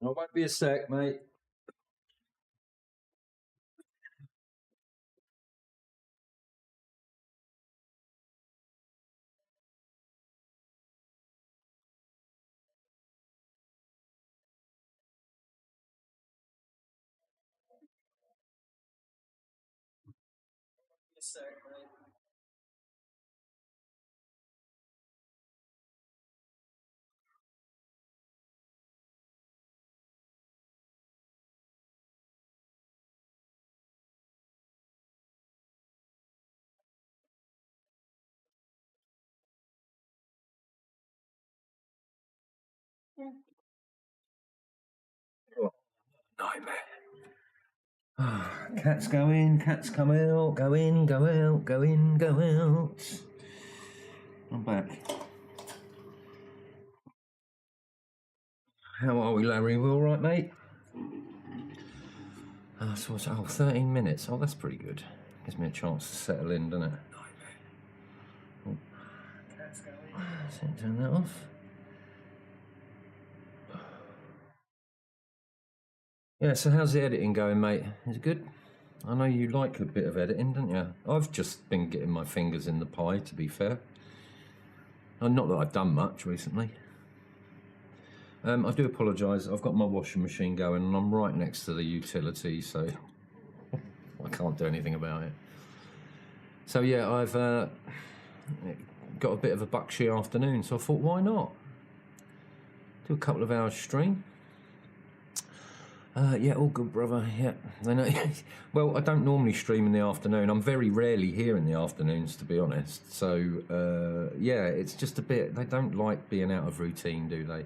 I won't be a sec, mate. Nightmare. Cats go in, cats come out, go in, go out, go in, go out. I'm back. How are we, Larry? We all right, mate? So what's 13 minutes. Oh, that's pretty good. Gives me a chance to settle in, doesn't it? Oh. So turn that off. Yeah, so how's the editing going, mate? Is it good? I know you like a bit of editing, don't you? I've just been getting my fingers in the pie, to be fair. Not that I've done much recently. I do apologise. I've got my washing machine going and I'm right next to the utility, so I can't do anything about it. So yeah, I've got a bit of a buckshy afternoon, so I thought, why not? Do a couple of hours stream. Yeah, all good, brother. Yeah. Well, I don't normally stream in the afternoon. I'm very rarely here in the afternoons, to be honest. So, yeah, it's just a bit... They don't like being out of routine, do they?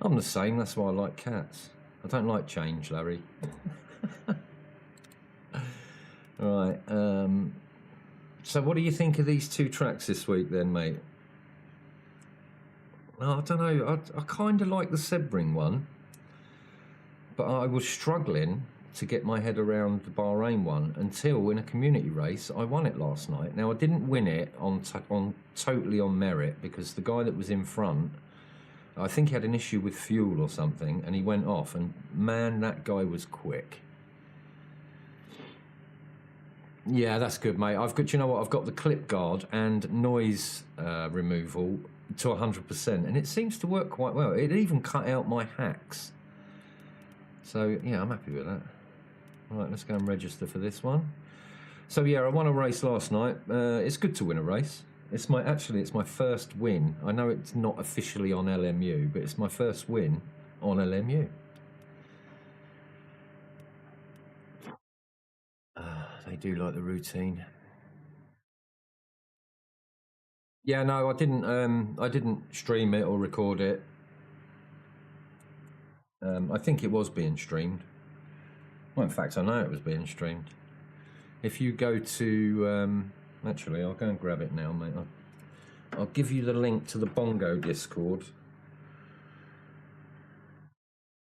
I'm the same. That's why I like cats. I don't like change, Larry. Right. So what do you think of these two tracks this week then, mate? Oh, I don't know. I kind of like the Sebring one. But I was struggling to get my head around the Bahrain one until in a community race I won it last night. Now I didn't win it on totally on merit because the guy that was in front, I think he had an issue with fuel or something, and he went off. And man, that guy was quick. Yeah, that's good, mate. I've got, you know what? I've got the clip guard and noise removal to 100%, and it seems to work quite well. It even cut out my hacks. So yeah, I'm happy with that. Right, let's go and register for this one. So yeah, I won a race last night. It's good to win a race. It's my first win. I know it's not officially on LMU, but it's my first win on LMU. They do like the routine. Yeah, no, I didn't stream it or record it. I think it was being streamed. Well, in fact, I know it was being streamed. If you go to, actually, I'll go and grab it now, mate. I'll give you the link to the Bongo Discord.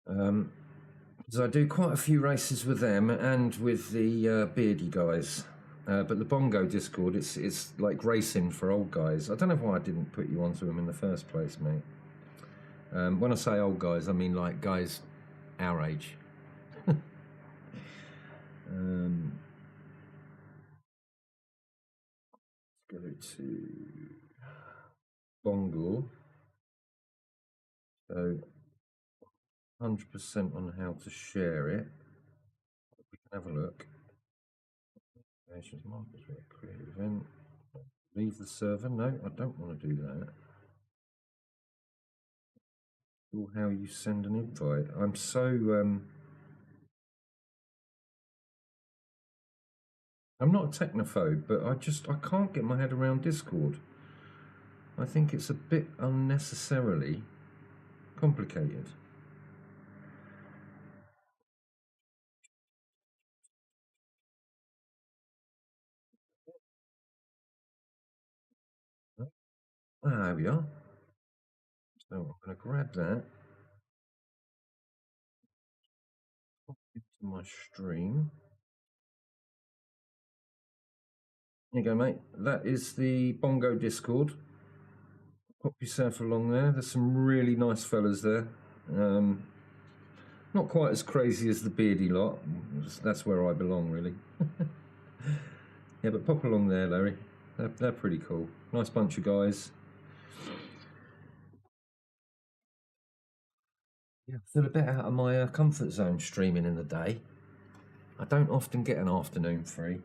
Because I do quite a few races with them and with the Beardy guys. But the Bongo Discord, it's like racing for old guys. I don't know why I didn't put you onto them in the first place, mate. When I say old guys, I mean like guys our age. Go to Bongo. So 100% on how to share it. We can have a look. Create event. Leave the server. No, I don't want to do that. Or how you send an invite. I'm so I'm not a technophobe, but I can't get my head around Discord. I think it's a bit unnecessarily complicated. There we are. So I'm going to grab that. Pop it to my stream. There you go, mate. That is the Bongo Discord. Pop yourself along there. There's some really nice fellas there. Not quite as crazy as the beardy lot. That's where I belong, really. Yeah, but pop along there, Larry. They're pretty cool. Nice bunch of guys. Yeah, I feel a bit out of my comfort zone streaming in the day. I don't often get an afternoon free.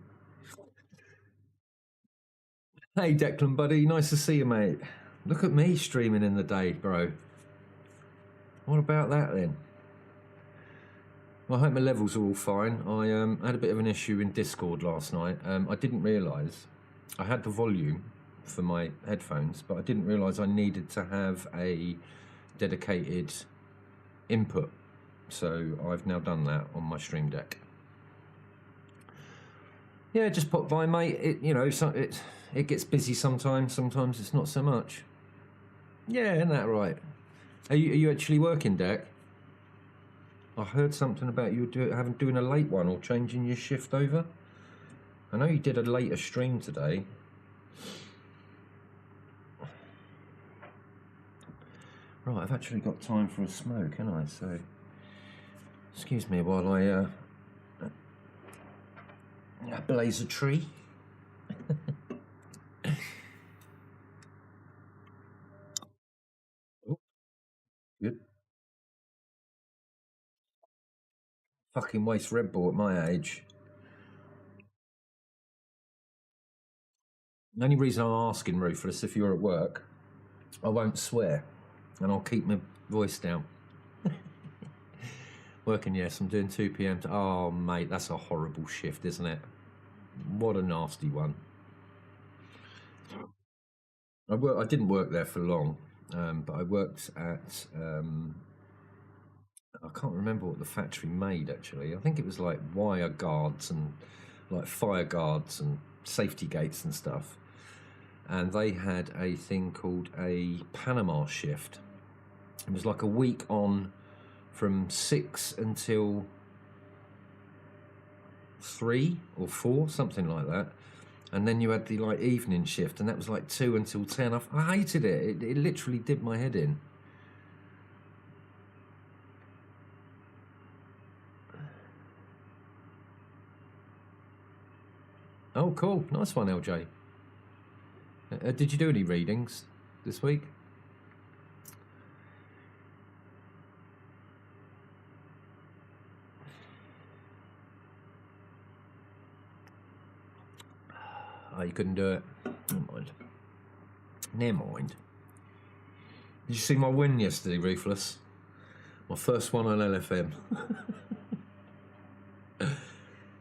Hey, Declan, buddy. Nice to see you, mate. Look at me streaming in the day, bro. What about that then? Well, I hope my levels are all fine. I had a bit of an issue in Discord last night. I didn't realise I had the volume for my headphones, but I didn't realise I needed to have a dedicated input. So I've now done that on my Stream Deck. Yeah, just pop by, mate. It gets busy sometimes. Sometimes it's not so much. Yeah, isn't that right? Are you actually working, Deck? I heard something about you doing a late one or changing your shift over. I know you did a later stream today. Right, I've actually got time for a smoke, haven't I? So, excuse me while I blaze a tree. Oh, good. Fucking waste Red Bull at my age. The only reason I'm asking, Ruthless, if you're at work, I won't swear, and I'll keep my voice down. Working, yes, I'm doing 2 p.m. to... Oh, mate, that's a horrible shift, isn't it? What a nasty one. I didn't work there for long, but I worked at... I can't remember what the factory made, actually. I think it was like wire guards and like fire guards and safety gates and stuff. And they had a thing called a Panama shift. It was like a week on from 6 until 3 or 4, something like that. And then you had the like evening shift, and that was like 2 until 10. I hated it. It literally did my head in. Oh, cool. Nice one, LJ. Did you do any readings this week? Oh, you couldn't do it. Never mind. Never mind. Did you see my win yesterday, Ruthless? My first one on LFM.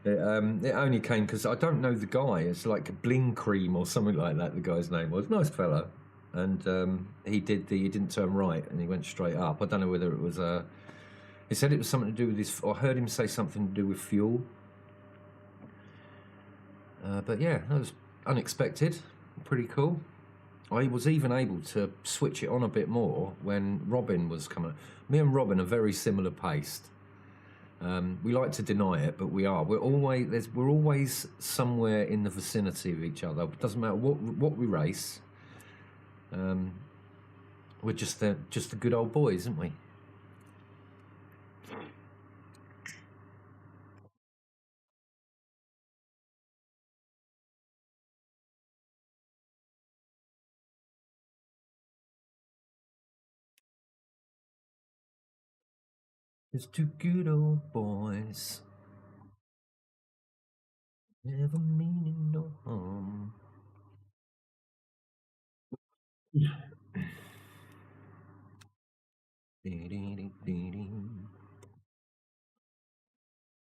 It only came because I don't know the guy. It's like Bling Cream or something like that. The guy's name was nice fella, and he didn't turn right and he went straight up. I don't know whether it was he said it was something to do with his. I heard him say something to do with fuel. But yeah, that was unexpected. Pretty cool. I was even able to switch it on a bit more when Robin was coming. Me and Robin are very similar paced. We like to deny it, but we are. We're always somewhere in the vicinity of each other. It doesn't matter what we race. We're just the good old boys, aren't we? Just two good old boys, never meaning no harm.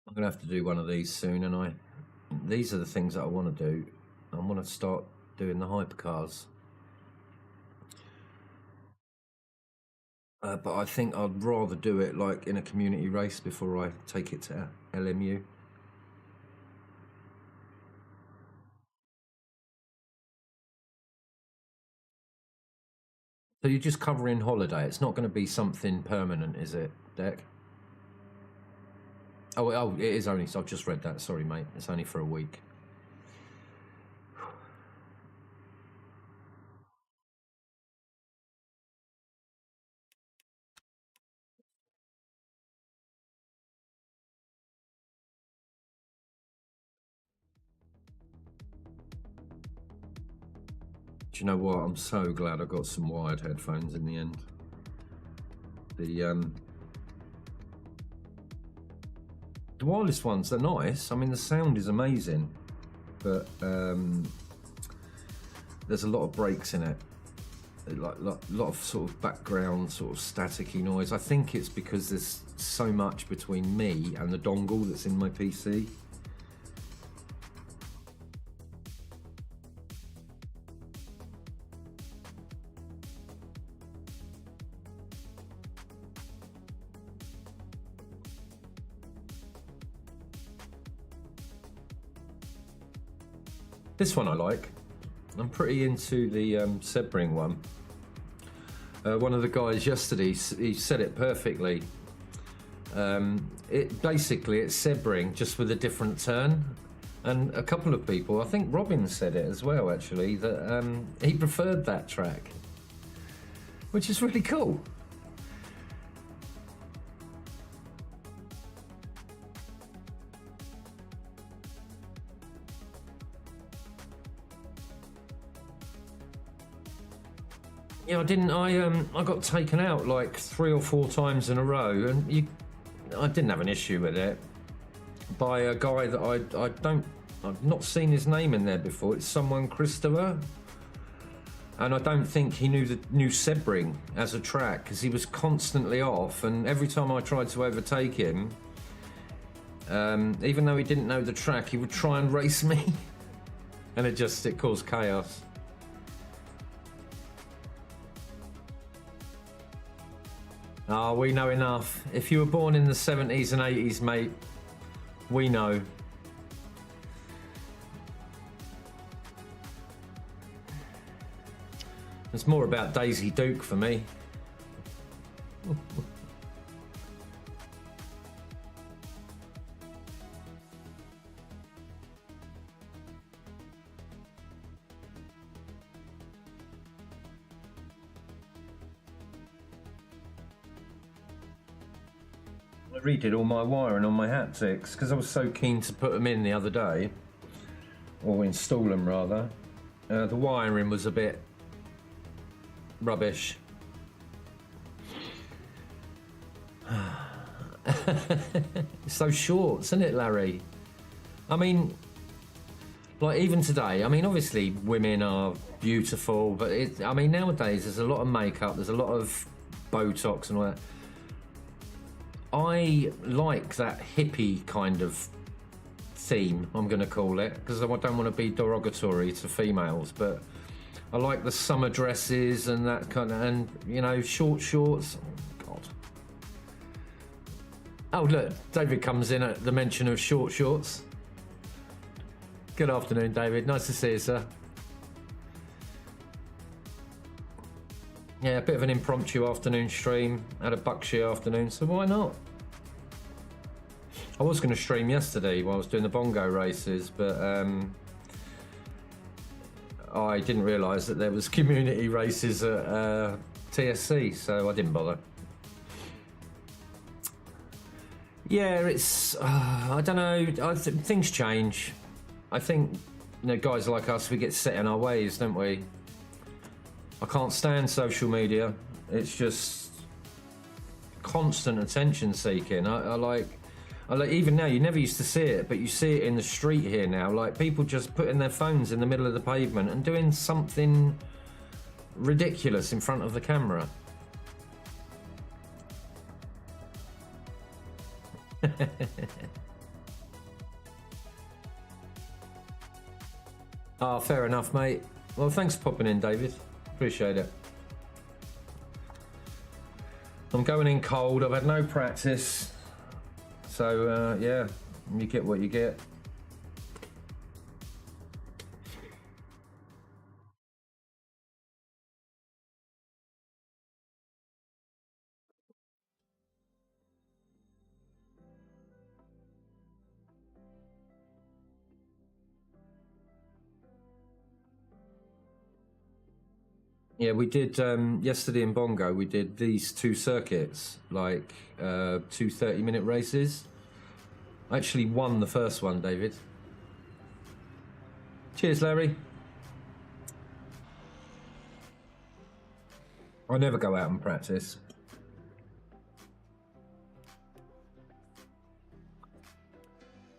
I'm gonna have to do one of these soon, and these are the things that I want to do. I want to start doing the hypercars, but I think I'd rather do it like in a community race before I take it to LMU. So you're just covering holiday. It's not going to be something permanent, is it, Deck? Oh, it is only. So I've just read that. Sorry, mate. It's only for a week. Do you know what? I'm so glad I got some wired headphones in the end. The wireless ones, they're nice. I mean, the sound is amazing, but there's a lot of breaks in it. Like a lot of sort of background, sort of staticky noise. I think it's because there's so much between me and the dongle that's in my PC. This one I like. I'm pretty into the Sebring one. One of the guys yesterday, he said it perfectly. It's Sebring, just with a different turn. And a couple of people, I think Robin said it as well, actually, that he preferred that track, which is really cool. Yeah, I got taken out like 3 or 4 times in a row, and I didn't have an issue with it, by a guy that I've not seen his name in there before. It's someone Christopher, and I don't think he knew Sebring as a track, because he was constantly off, and every time I tried to overtake him, even though he didn't know the track, he would try and race me, and it caused chaos. Oh, we know enough. If you were born in the 70s and 80s, mate, we know. It's more about Daisy Duke for me. I redid all my wiring on my haptics because I was so keen to put them in the other day, or install them rather. The wiring was a bit rubbish. It's so short, isn't it, Larry? I mean, like even today, I mean, obviously women are beautiful, but I mean, nowadays there's a lot of makeup, there's a lot of Botox and all that. I like that hippie kind of theme, I'm going to call it, because I don't want to be derogatory to females, but I like the summer dresses and that kind of, and you know, short shorts. Oh God. Oh look, David comes in at the mention of short shorts. Good afternoon, David. Nice to see you, sir. Yeah, a bit of an impromptu afternoon stream. Had a Buckshire afternoon, so why not? I was going to stream yesterday while I was doing the bongo races, but I didn't realise that there was community races at TSC, so I didn't bother. Yeah, it's I don't know. Things change. I think, you know, guys like us, we get set in our ways, don't we? I can't stand social media. It's just constant attention seeking. I like even now, you never used to see it, but you see it in the street here now, like people just putting their phones in the middle of the pavement and doing something ridiculous in front of the camera. Ah, fair enough, mate. Well, thanks for popping in, David. Appreciate it. I'm going in cold. I've had no practice. So, yeah, you get what you get. Yeah, we did yesterday in Bongo. We did these 2 circuits, like 2 30-minute races. I actually won the first one, David. Cheers, Larry. I never go out and practice.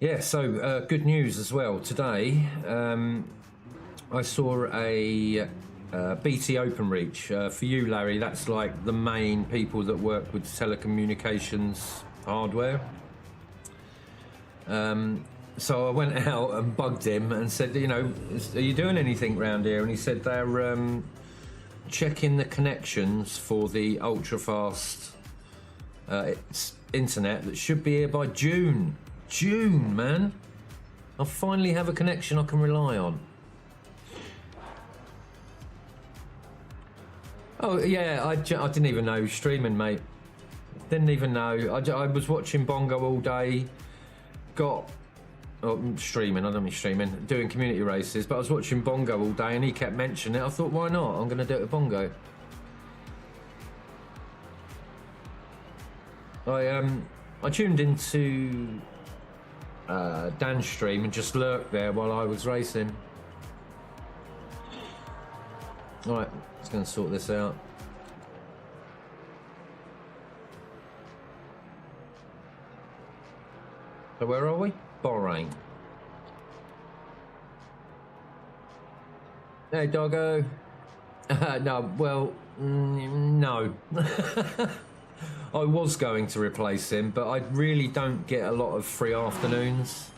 Yeah, so good news as well. Today, I saw a BT OpenReach. For you, Larry, that's like the main people that work with telecommunications hardware. So I went out and bugged him and said, you know, are you doing anything around here? And he said they're checking the connections for the ultra-fast internet that should be here by June. June, man. I'll finally have a connection I can rely on. Oh, yeah, I didn't even know he was streaming, mate. Didn't even know. I was watching Bongo all day. Streaming, I don't mean streaming, doing community races, but I was watching Bongo all day and he kept mentioning it. I thought, why not? I'm going to do it with Bongo. I tuned into Dan's stream and just lurked there while I was racing. Alright, just going to sort this out. So where are we? Bahrain. Hey, doggo. No, well, no. I was going to replace him, but I really don't get a lot of free afternoons.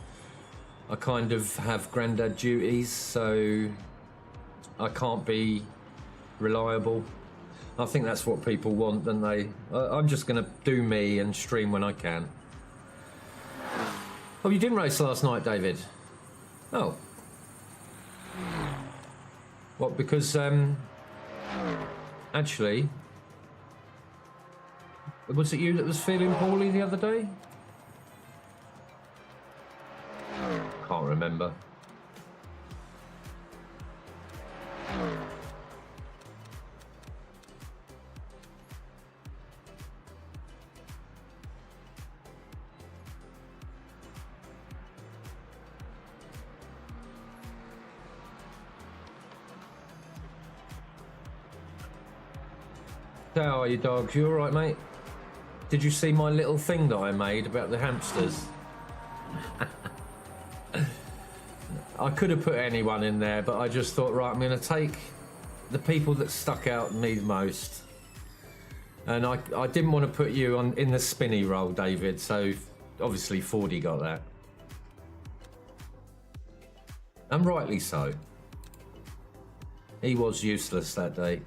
I kind of have granddad duties, so I can't be reliable. I think that's what people want, don't they? I'm just going to do me and stream when I can. Oh, you didn't race last night, David? Oh. What, because, actually, was it you that was feeling poorly the other day? Can't remember. How are you, dogs? You alright, mate? Did you see my little thing that I made about the hamsters? I could have put anyone in there, but I just thought, right, I'm going to take the people that stuck out me the most. And I didn't want to put you in the spinny role, David, so obviously Fordy got that. And rightly so. He was useless that day.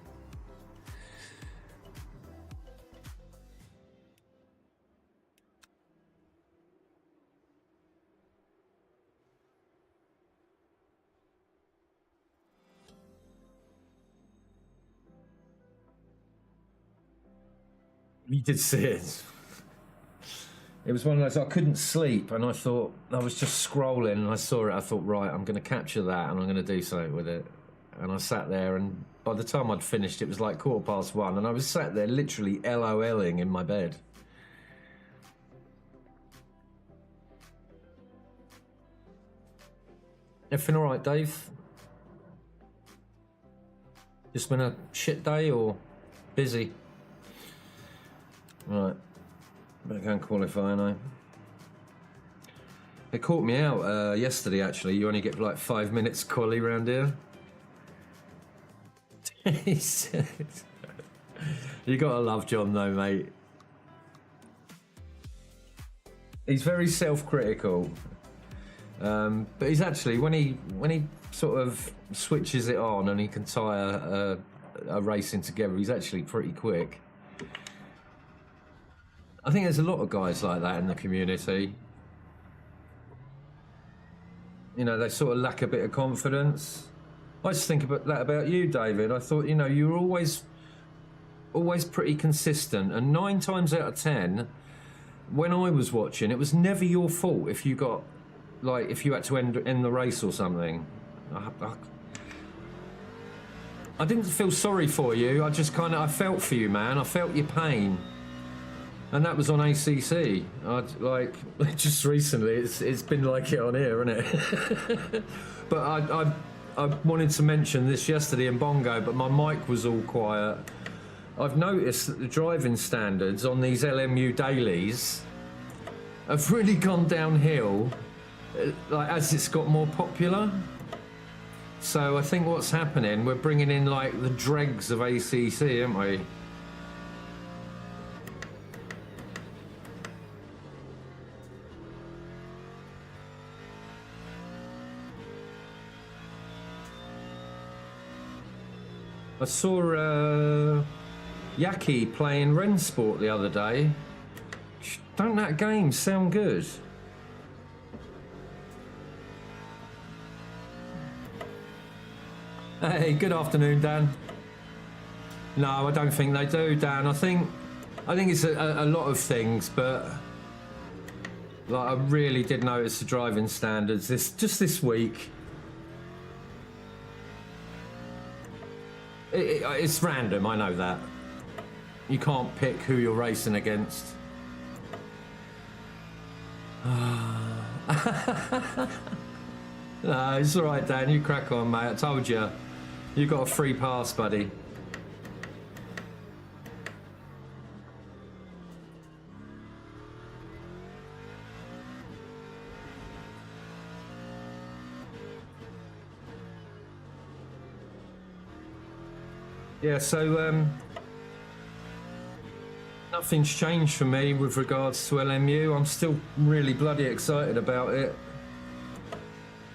You did see it. It was one of those, I couldn't sleep, and I thought, I was just scrolling and I saw it. I thought, right, I'm going to capture that and I'm going to do something with it. And I sat there, and by the time I'd finished, it was like 1:15, and I was sat there literally LOLing in my bed. Everything all right, Dave? Just been a shit day or busy? Right, better go and qualify, I. They caught me out yesterday, actually. You only get like 5 minutes quali round here. He said, you gotta love John though, mate. He's very self-critical, but he's actually, when he sort of switches it on and he can tie a racing together, he's actually pretty quick. I think there's a lot of guys like that in the community. You know, they sort of lack a bit of confidence. I just think about that about you, David. I thought, you know, you were always pretty consistent, and 9 times out of 10, when I was watching, it was never your fault if you got, like, if you had to end the race or something. I didn't feel sorry for you. I felt for you, man. I felt your pain. And that was on ACC. Like, just recently, it's been like it on here, isn't it? But I wanted to mention this yesterday in Bongo, but my mic was all quiet. I've noticed that the driving standards on these LMU dailies have really gone downhill, like as it's got more popular. So I think what's happening, we're bringing in like the dregs of ACC, aren't we? I saw Yaki playing Rensport the other day. Don't that game sound good? Hey, good afternoon, Dan. No, I don't think they do, Dan. I think it's a lot of things, but like I really did notice the driving standards this week. It's random, I know that. You can't pick who you're racing against. No, it's all right, Dan. You crack on, mate. I told you. You got a free pass, buddy. Yeah, so nothing's changed for me with regards to LMU. I'm still really bloody excited about it.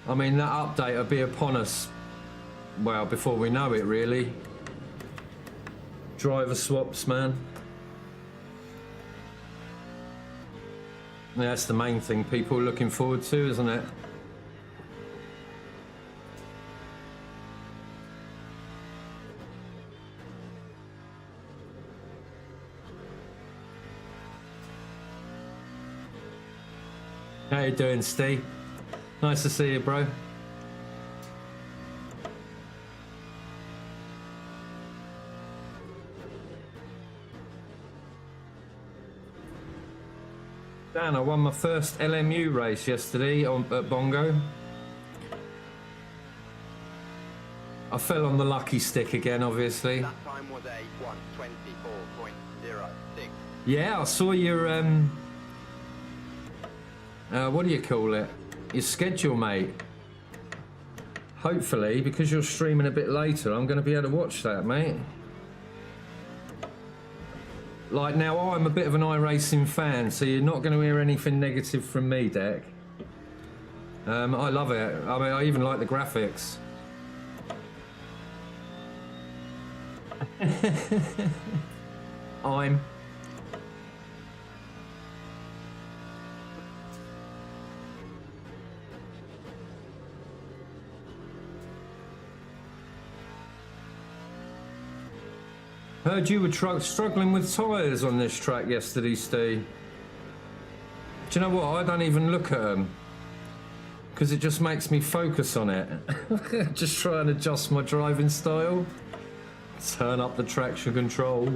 I mean, that update will be upon us, well, before we know it, really. Driver swaps, man. Yeah, that's the main thing people are looking forward to, isn't it? How you doing, Steve? Nice to see you, bro. Dan, I won my first LMU race yesterday at Bongo. I fell on the lucky stick again, obviously. That time was a 1:24.06. Yeah, I saw your what do you call it? Your schedule, mate. Hopefully, because you're streaming a bit later, I'm going to be able to watch that, mate. Like, now I'm a bit of an iRacing fan, so you're not going to hear anything negative from me, Deck. I love it. I mean, I even like the graphics. I'm... Heard you were struggling with tyres on this track yesterday, Steve. Do you know what? I don't even look at them because it just makes me focus on it. Just try and adjust my driving style. Turn up the traction control.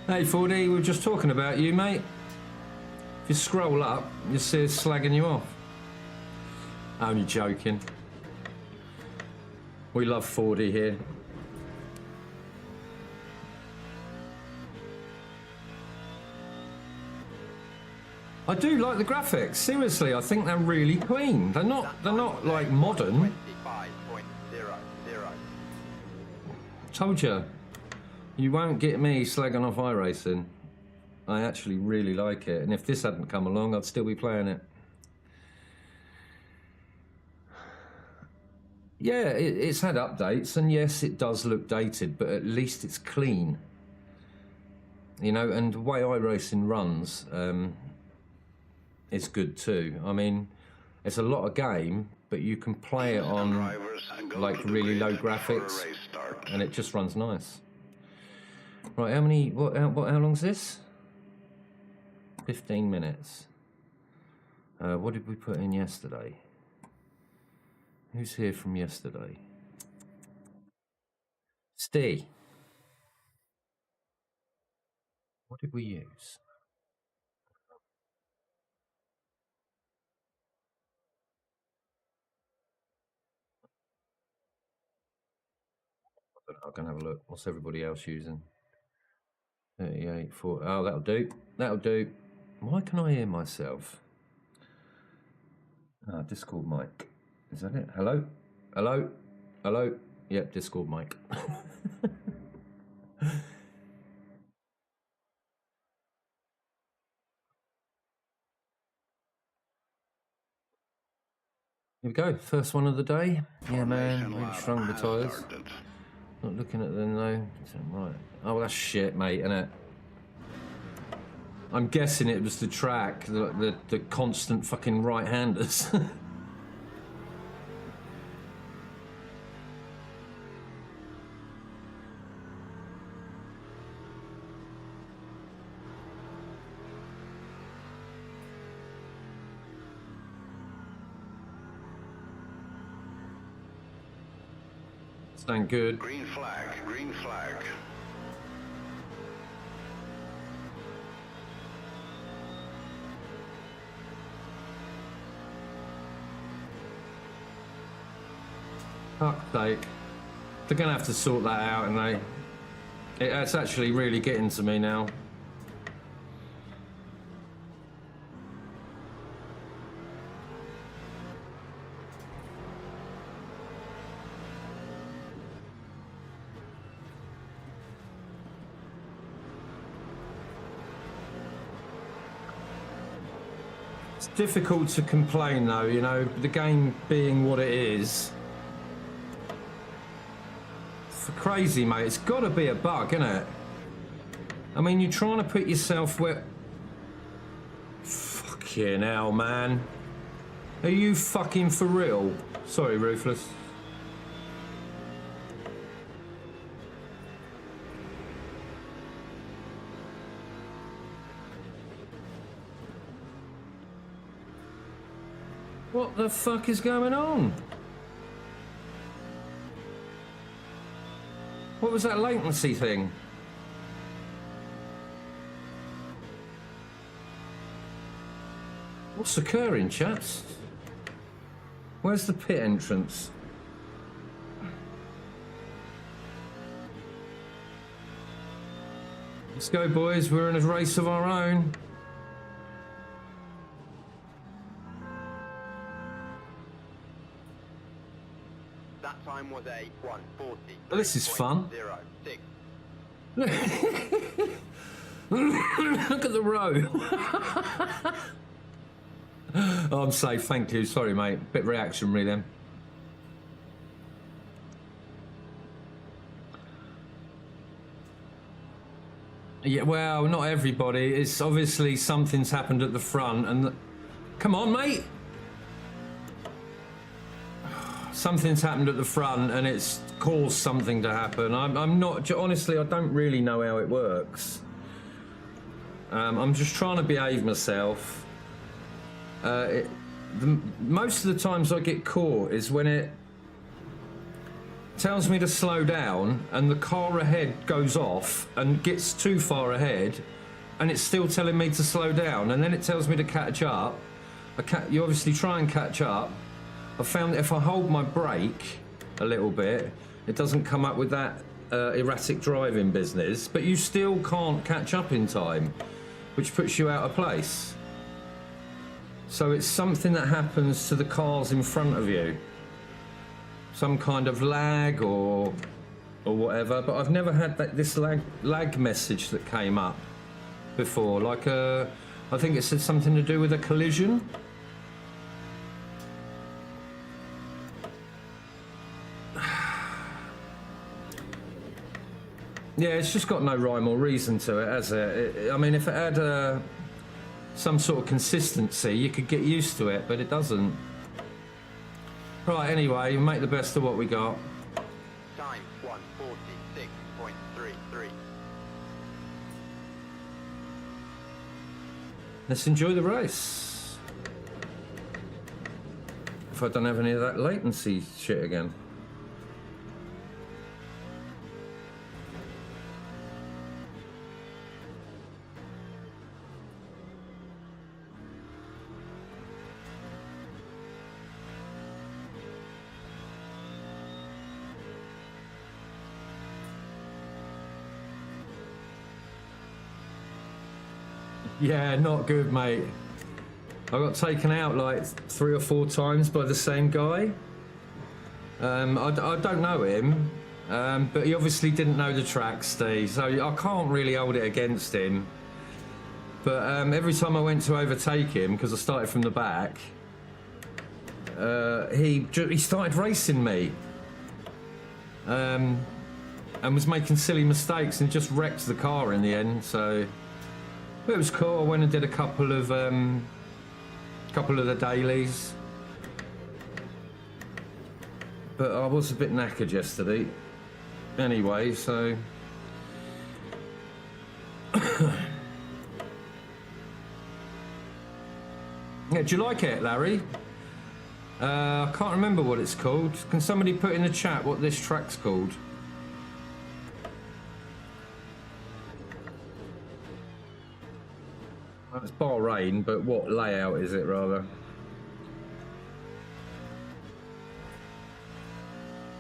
Hey, 4D, we were just talking about you, mate. If you scroll up, you'll see us slagging you off. Only joking. We love 4D here. I do like the graphics. Seriously, I think they're really clean. They're not like modern. 25.00. Told you. You won't get me slagging off iRacing. I actually really like it, and if this hadn't come along, I'd still be playing it. Yeah, it's had updates, and yes, it does look dated, but at least it's clean. You know, and the way iRacing runs, it's good too. I mean, it's a lot of game, but you can play it on like really low graphics, and it just runs nice. Right, how long's this? 15 minutes. What did we put in yesterday? Who's here from yesterday? Steve. What did we use? But I can have a look. What's everybody else using? 38, 40. Oh, that'll do. That'll do. Why can I hear myself? Ah, Discord mic. Is that it? Hello? Hello? Hello? Yep, Discord mic. Here we go. First one of the day. Yeah, man. Really strung the tyres. Not looking at them though. Right. Oh, that's shit, mate, isn't it? I'm guessing it was the track, the constant fucking right-handers. Thank good. Green flag, green flag. Fuck's sake. They're gonna have to sort that out, and it's actually really getting to me now. It's difficult to complain though, you know, the game being what it is. For crazy, mate, it's got to be a bug, isn't it? I mean, you're trying to put yourself where... Fucking hell, man. Are you fucking for real? Sorry, Ruthless. What the fuck is going on? What was that latency thing? What's occurring, chaps? Where's the pit entrance? Let's go, boys. We're in a race of our own. That time was a 140. Well, this is fun. 06. Look at the row. Oh, I'm safe, thank you. Sorry, mate. Bit reactionary then. Yeah, well, not everybody. It's obviously something's happened at the front, and come on, mate. Something's happened at the front, and it's caused something to happen. I'm not honestly. I don't really know how it works. I'm just trying to behave myself. Most of the times I get caught is when it tells me to slow down and the car ahead goes off and gets too far ahead, and it's still telling me to slow down, and then it tells me to catch up. You obviously try and catch up. I found that if I hold my brake a little bit, it doesn't come up with that erratic driving business, but you still can't catch up in time, which puts you out of place. So it's something that happens to the cars in front of you. Some kind of lag or whatever, but I've never had this lag message that came up before. Like I think it said something to do with a collision. Yeah, it's just got no rhyme or reason to it, has it? I mean, if it had some sort of consistency, you could get used to it, but it doesn't. Right, anyway, make the best of what we got. Time 146.33. Let's enjoy the race. If I don't have any of that latency shit again. Yeah, not good, mate. I got taken out like 3 or 4 times by the same guy. I don't know him, but he obviously didn't know the track, Steve, so I can't really hold it against him. But every time I went to overtake him, because I started from the back, he started racing me. And was making silly mistakes and just wrecked the car in the end, so it was cool. I went and did a couple of the dailies. But I was a bit knackered yesterday. Anyway, so... Yeah, do you like it, Larry? I can't remember what it's called. Can somebody put in the chat what this track's called? Well, it's Bahrain, but what layout is it, rather?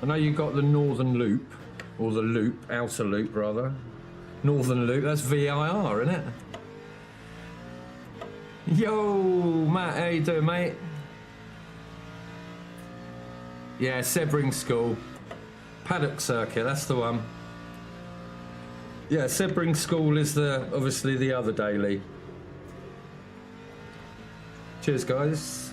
I know you got the Northern Loop, or the Loop, Outer Loop, rather. Northern Loop, that's VIR, isn't it? Yo, Matt, how you doing, mate? Yeah, Sebring School. Paddock Circuit, that's the one. Yeah, Sebring School is obviously the other daily. Cheers, guys.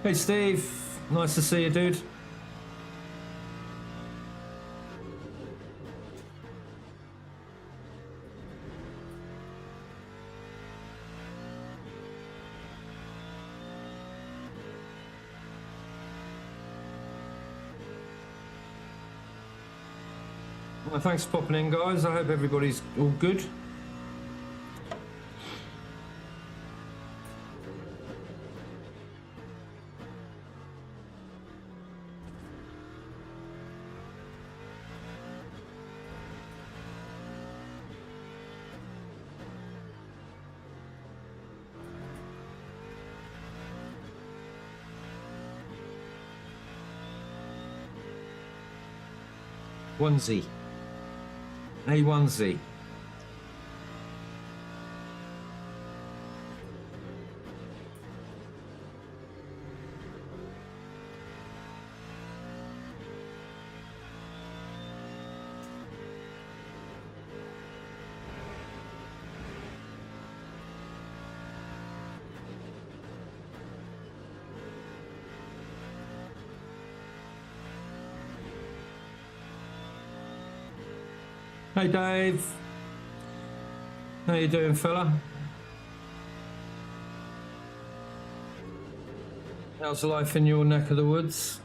Hey Steve, nice to see you, dude. Well, thanks for popping in, guys. I hope everybody's all good. Onesie. A1Z. Hey Dave, how you doing, fella? How's life in your neck of the woods?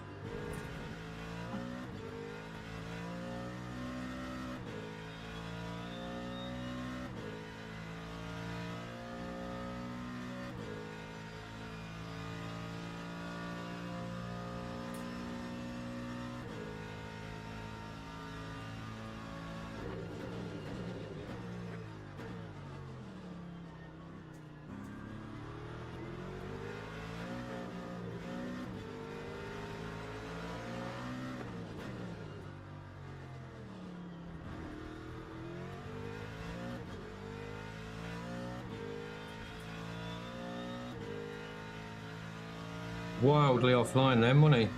Wildly offline then, wasn't he?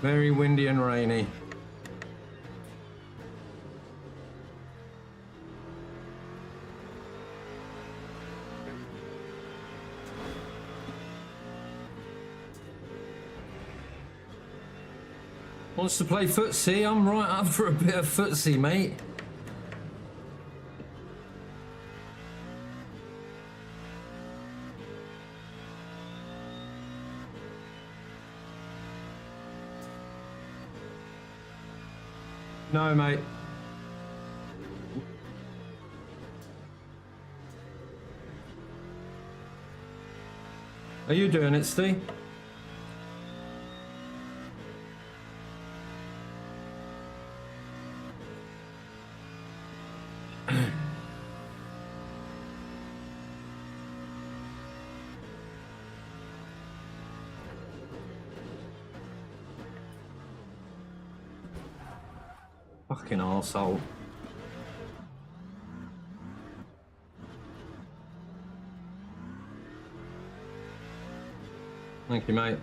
Very windy and rainy. Wants to play footsie? I'm right up for a bit of footsie, mate. No, mate. Are you doing it, Steve? Fucking arsehole. Thank you, mate.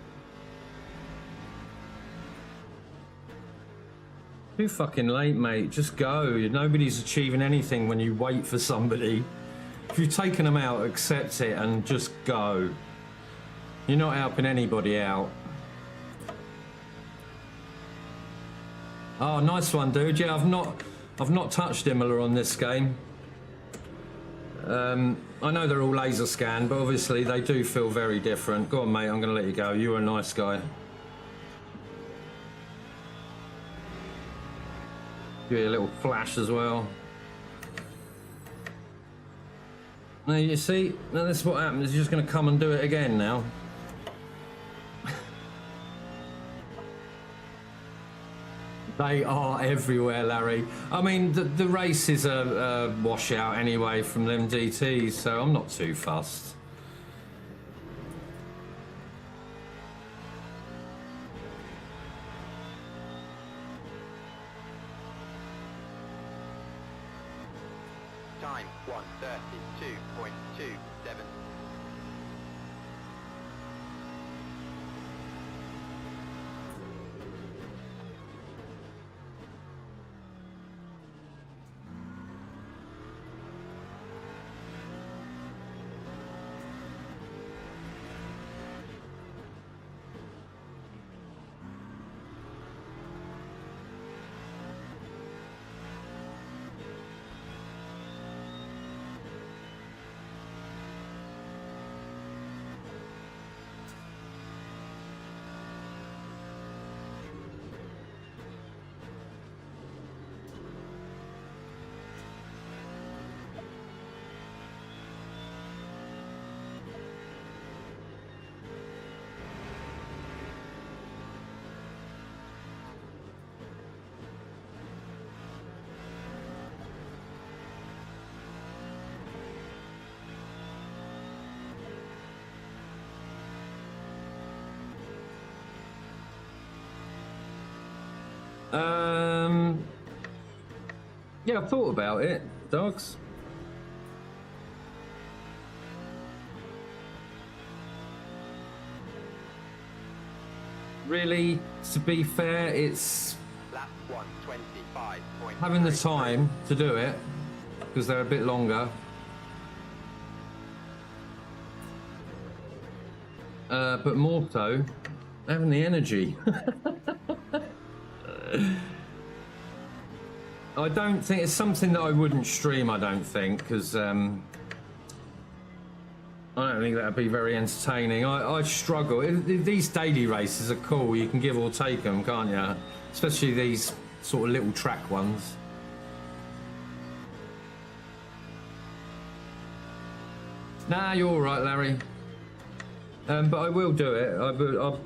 Too fucking late, mate. Just go. Nobody's achieving anything when you wait for somebody. If you've taken them out, accept it and just go. You're not helping anybody out. Oh, nice one, dude. Yeah, I've not touched Imola on this game. I know they're all laser scanned, but obviously they do feel very different. Go on, mate. I'm going to let you go. You were a nice guy. Give you a little flash as well. Now you see, now this is what happens. You're just going to come and do it again now. They are everywhere, Larry. I mean, the race is a washout anyway from them DTs, so I'm not too fussed. Time 1:32.27. Yeah, I've thought about it, dogs. Really, to be fair, it's Lap 1:25.3. having the time to do it because they're a bit longer. But more so, having the energy. I don't think it's something that I wouldn't stream. I don't think because I don't think that'd be very entertaining. I struggle. These daily races are cool. You can give or take them, can't you? Especially these sort of little track ones. Nah, you're all right, Larry. But I will do it.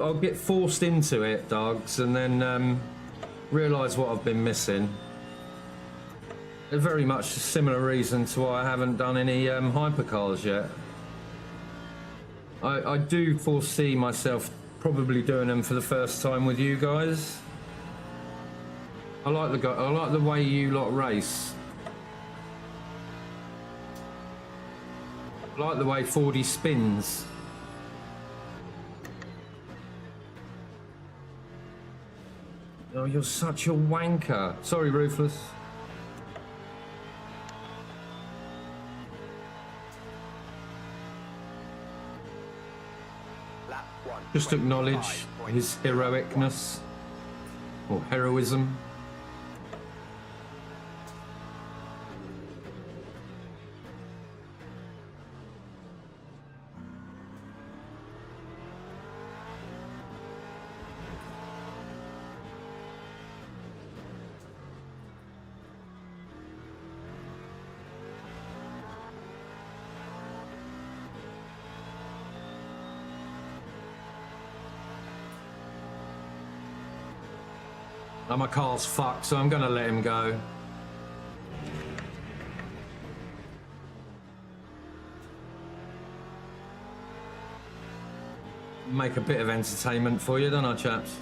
I'll get forced into it, dogs, and then realise what I've been missing. Very much a similar reason to why I haven't done any hypercars yet. I do foresee myself probably doing them for the first time with you guys. I like the way you lot race. I like the way 4D spins. Oh, you're such a wanker. Sorry, Ruthless. Lap 1. Just acknowledge his heroicness or heroism. Now my car's fucked, so I'm gonna let him go. make a bit of entertainment for you, don't I, chaps?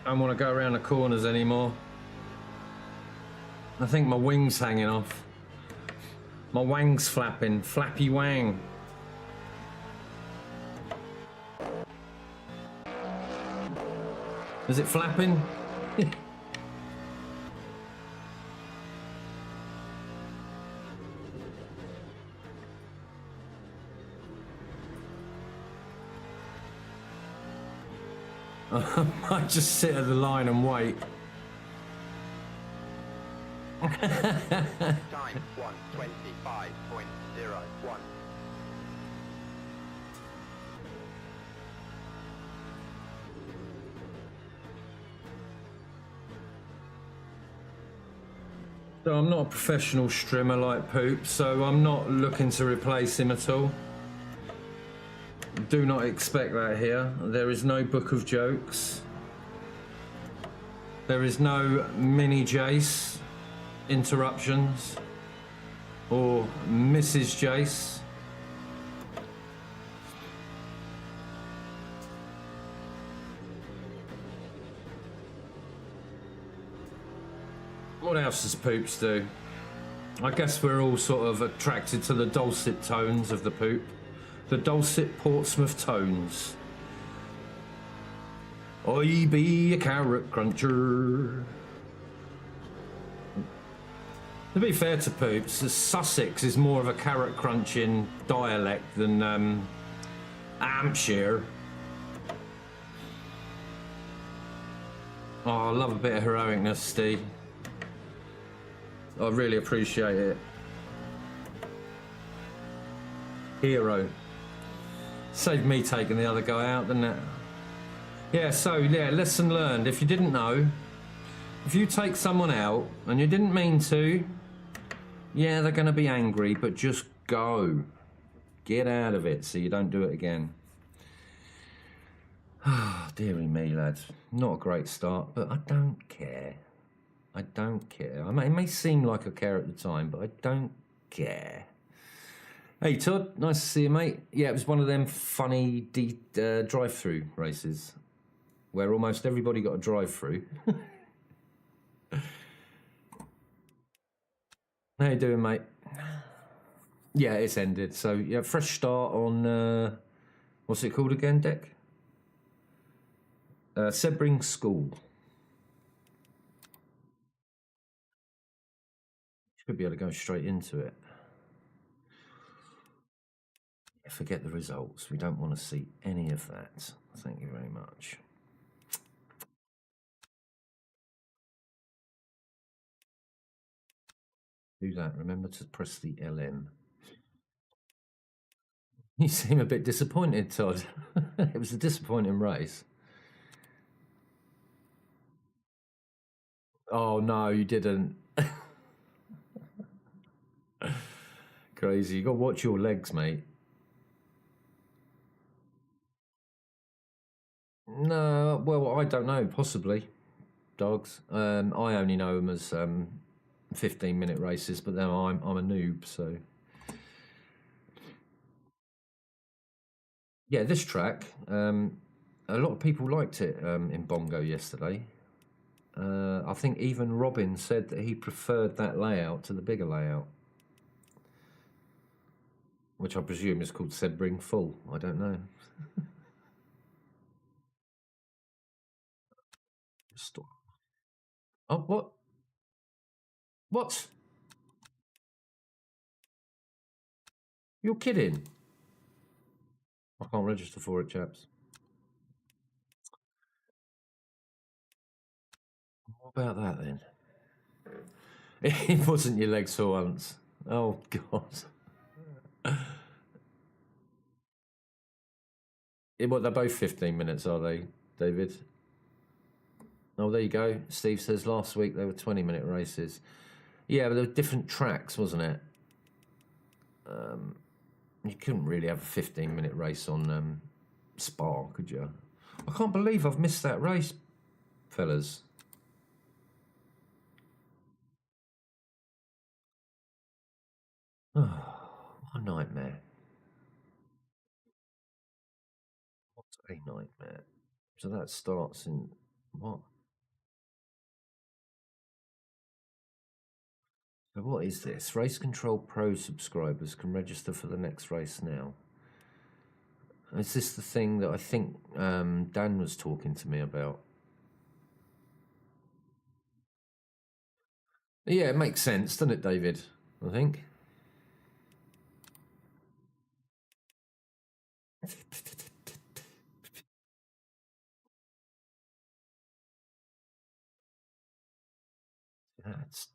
Don't want to go around the corners anymore. I think my wing's hanging off. My wang's flapping. Flappy wang. Is it flapping? I might just sit at the line and wait. Time 1:25.01. So I'm not a professional strimmer like Poop, so I'm not looking to replace him at all. Do not expect that here. There is no book of jokes. There is no mini Jace interruptions or Mrs. Jace. What else does Poops do? I guess we're all sort of attracted to the dulcet tones of the Poop. The dulcet Portsmouth tones. I be a carrot cruncher. To be fair to Poops, Sussex is more of a carrot crunching dialect than Hampshire. Oh, I love a bit of heroicness, Steve. I really appreciate it. Hero. Saved me taking the other guy out, didn't it? Yeah, so, yeah, lesson learned. If you didn't know, if you take someone out and you didn't mean to, yeah, they're going to be angry, but just go. Get out of it so you don't do it again. Ah, dearie me, lads. Not a great start, but I don't care. I don't care. It may seem like I care at the time, but I don't care. Hey, Todd. Nice to see you, mate. Yeah, it was one of them funny drive-through races where almost everybody got a drive-through. How you doing, mate? Yeah, it's ended. So, yeah, fresh start on, what's it called again, Deck? Sebring School. Should be able to go straight into it. Forget the results. We don't want to see any of that. Thank you very much. Do that. Remember to press the LM. You seem a bit disappointed, Todd. It was a disappointing race. Oh, no, you didn't. Crazy. You got to watch your legs, mate. No, well, I don't know. Possibly. Dogs. I only know them as 15-minute races, but then I'm a noob, so... Yeah, this track, a lot of people liked it in Bongo yesterday. I think even Robin said that he preferred that layout to the bigger layout, which I presume is called Sebring Full. I don't know. Stop. Oh, what? What? You're kidding? I can't register for it, chaps. What about that then? It wasn't your legs for once. Oh, God. Well, they're both 15 minutes, are they, David? Oh, there you go. Steve says last week they were 20-minute races. Yeah, but they were different tracks, wasn't it? You couldn't really have a 15-minute race on Spa, could you? I can't believe I've missed that race, fellas. Oh, what a nightmare. A nightmare. So that starts in what? So what is this? Race Control Pro subscribers can register for the next race now. Is this the thing that I think Dan was talking to me about? Yeah, it makes sense, doesn't it, David? I think.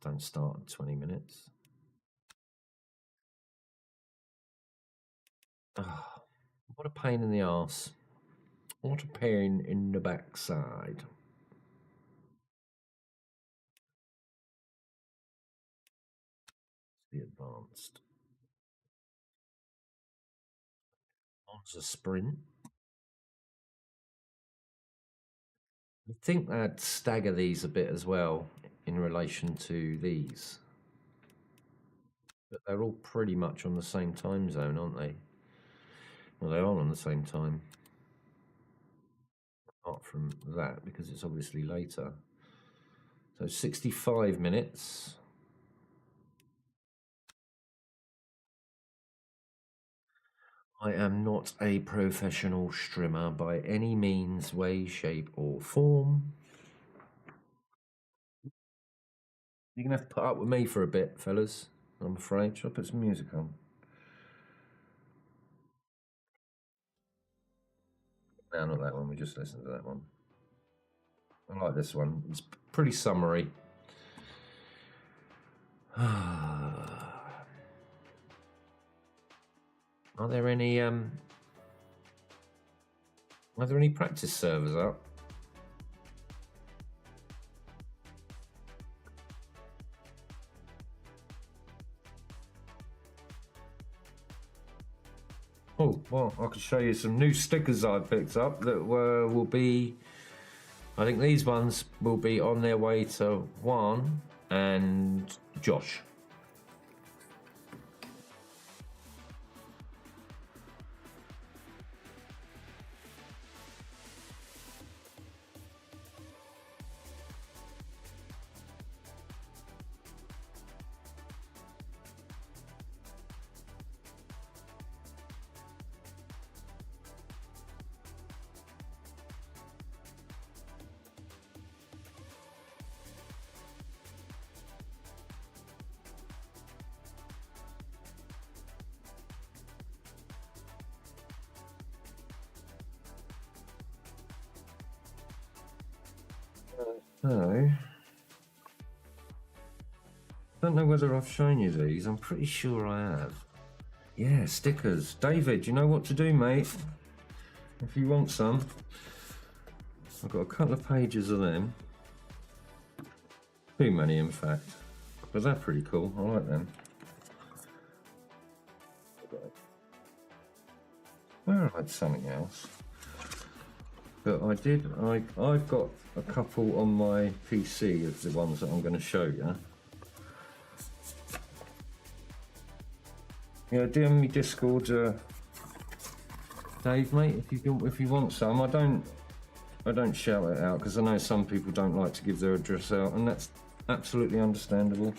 Don't start in 20 minutes. Oh, what a pain in the arse. What a pain in the backside. The advanced. On's a sprint. I think I'd stagger these a bit as well in relation to these. But they're all pretty much on the same time zone, aren't they? Well, they are on the same time. Apart from that, because it's obviously later. So 65 minutes. I am not a professional strimmer by any means, way, shape, or form. You're going to have to put up with me for a bit, fellas, I'm afraid. Should I put some music on? No, not that one. We just listened to that one. I like this one. It's pretty summery. Are there any practice servers up? Oh, well, I could show you some new stickers I picked up that will be, I think these ones will be on their way to Juan and Josh. So, don't know whether I've shown you these. I'm pretty sure I have. Yeah, stickers. David, you know what to do, mate. If you want some, I've got a couple of pages of them. Too many, in fact. But they're pretty cool. I like them. Where I had something else. But I've got a couple on my PC of the ones that I'm going to show you. Yeah, DM me Discord, Dave, mate. If you want some, I don't shout it out because I know some people don't like to give their address out, and that's absolutely understandable.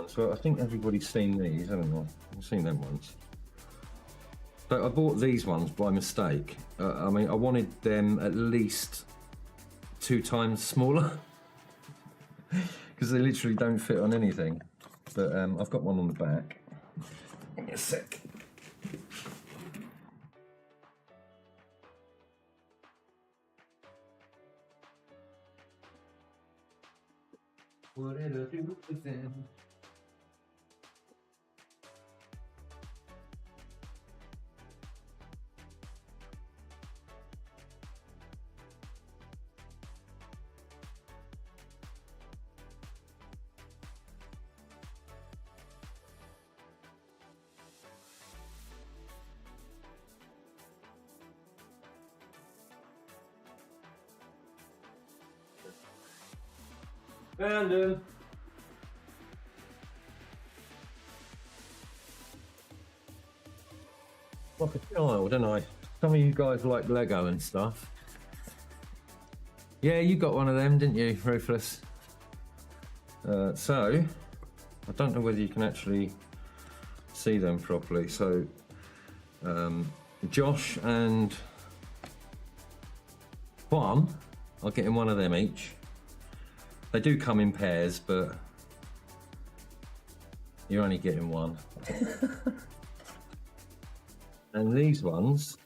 So I think everybody's seen these, haven't they? I've seen them once. But I bought these ones by mistake. I mean, I wanted them at least 2 times smaller because they literally don't fit on anything. But I've got one on the back. Give me a sec. What did I do with them? Found him. like a child, don't I? Some of you guys like Lego and stuff. Yeah, you got one of them, didn't you, Ruthless? So, I don't know whether you can actually see them properly. So, Josh and Juan are getting one of them each. They do come in pairs, but you're only getting one. And these ones,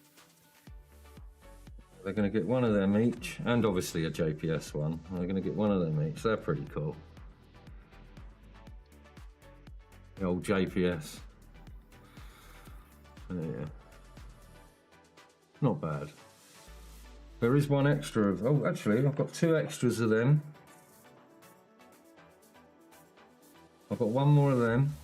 they're going to get one of them each, and obviously a JPS one. They're going to get one of them each. They're pretty cool. The old JPS. Yeah. Not bad. There is one extra of, oh, actually, I've got 2 extras of them. I've got one more of them.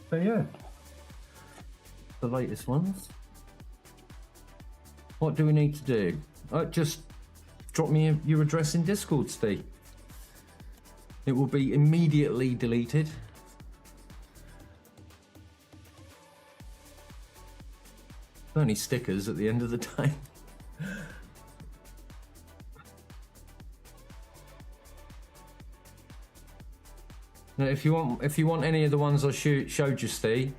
So yeah, the latest ones. What do we need to do? Just drop me your address in Discord, Steve. It will be immediately deleted. Only stickers at the end of the day. Now, if you want any of the ones I showed you, Steve,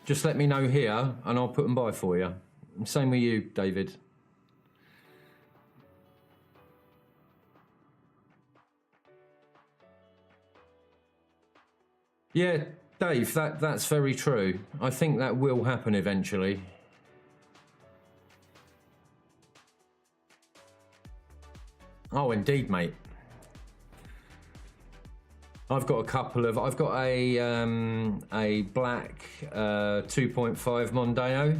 just let me know here and I'll put them by for you. Same with you, David. Yeah, Dave, that's very true. I think that will happen eventually. Oh, indeed, mate. I've got a couple of. I've got a black 2.5 Mondeo,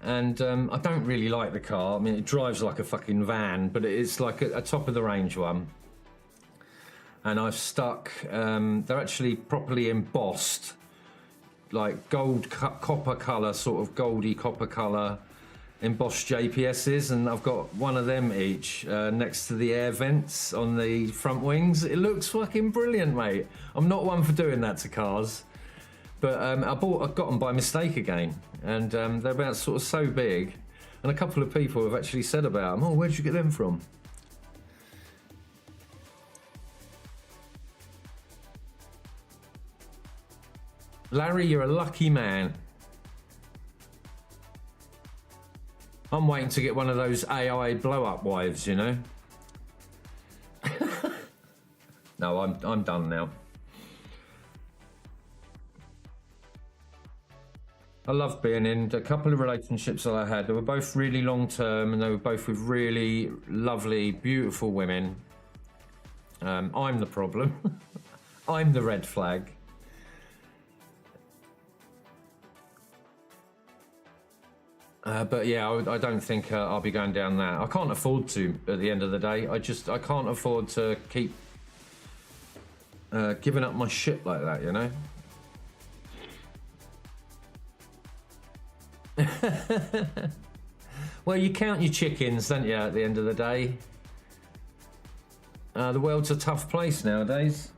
and I don't really like the car. I mean, it drives like a fucking van, but it's like a top of the range one. And I've stuck. They're actually properly embossed, like gold copper color, sort of goldy copper color. Embossed JPSs, and I've got one of them each next to the air vents on the front wings. It looks fucking brilliant, mate. I'm not one for doing that to cars, but I got them by mistake again, and they're about sort of so big, and a couple of people have actually said about them, oh, where'd you get them from? Larry, you're a lucky man. I'm waiting to get one of those AI blow-up wives, you know. No, I'm done now. I love being in a couple of relationships that I had. They were both really long-term, and they were both with really lovely, beautiful women. I'm the problem. I'm the red flag. But yeah, I don't think I'll be going down that. I can't afford to at the end of the day. I can't afford to keep giving up my shit like that, you know? Well, you count your chickens, don't you, at the end of the day? The world's a tough place nowadays.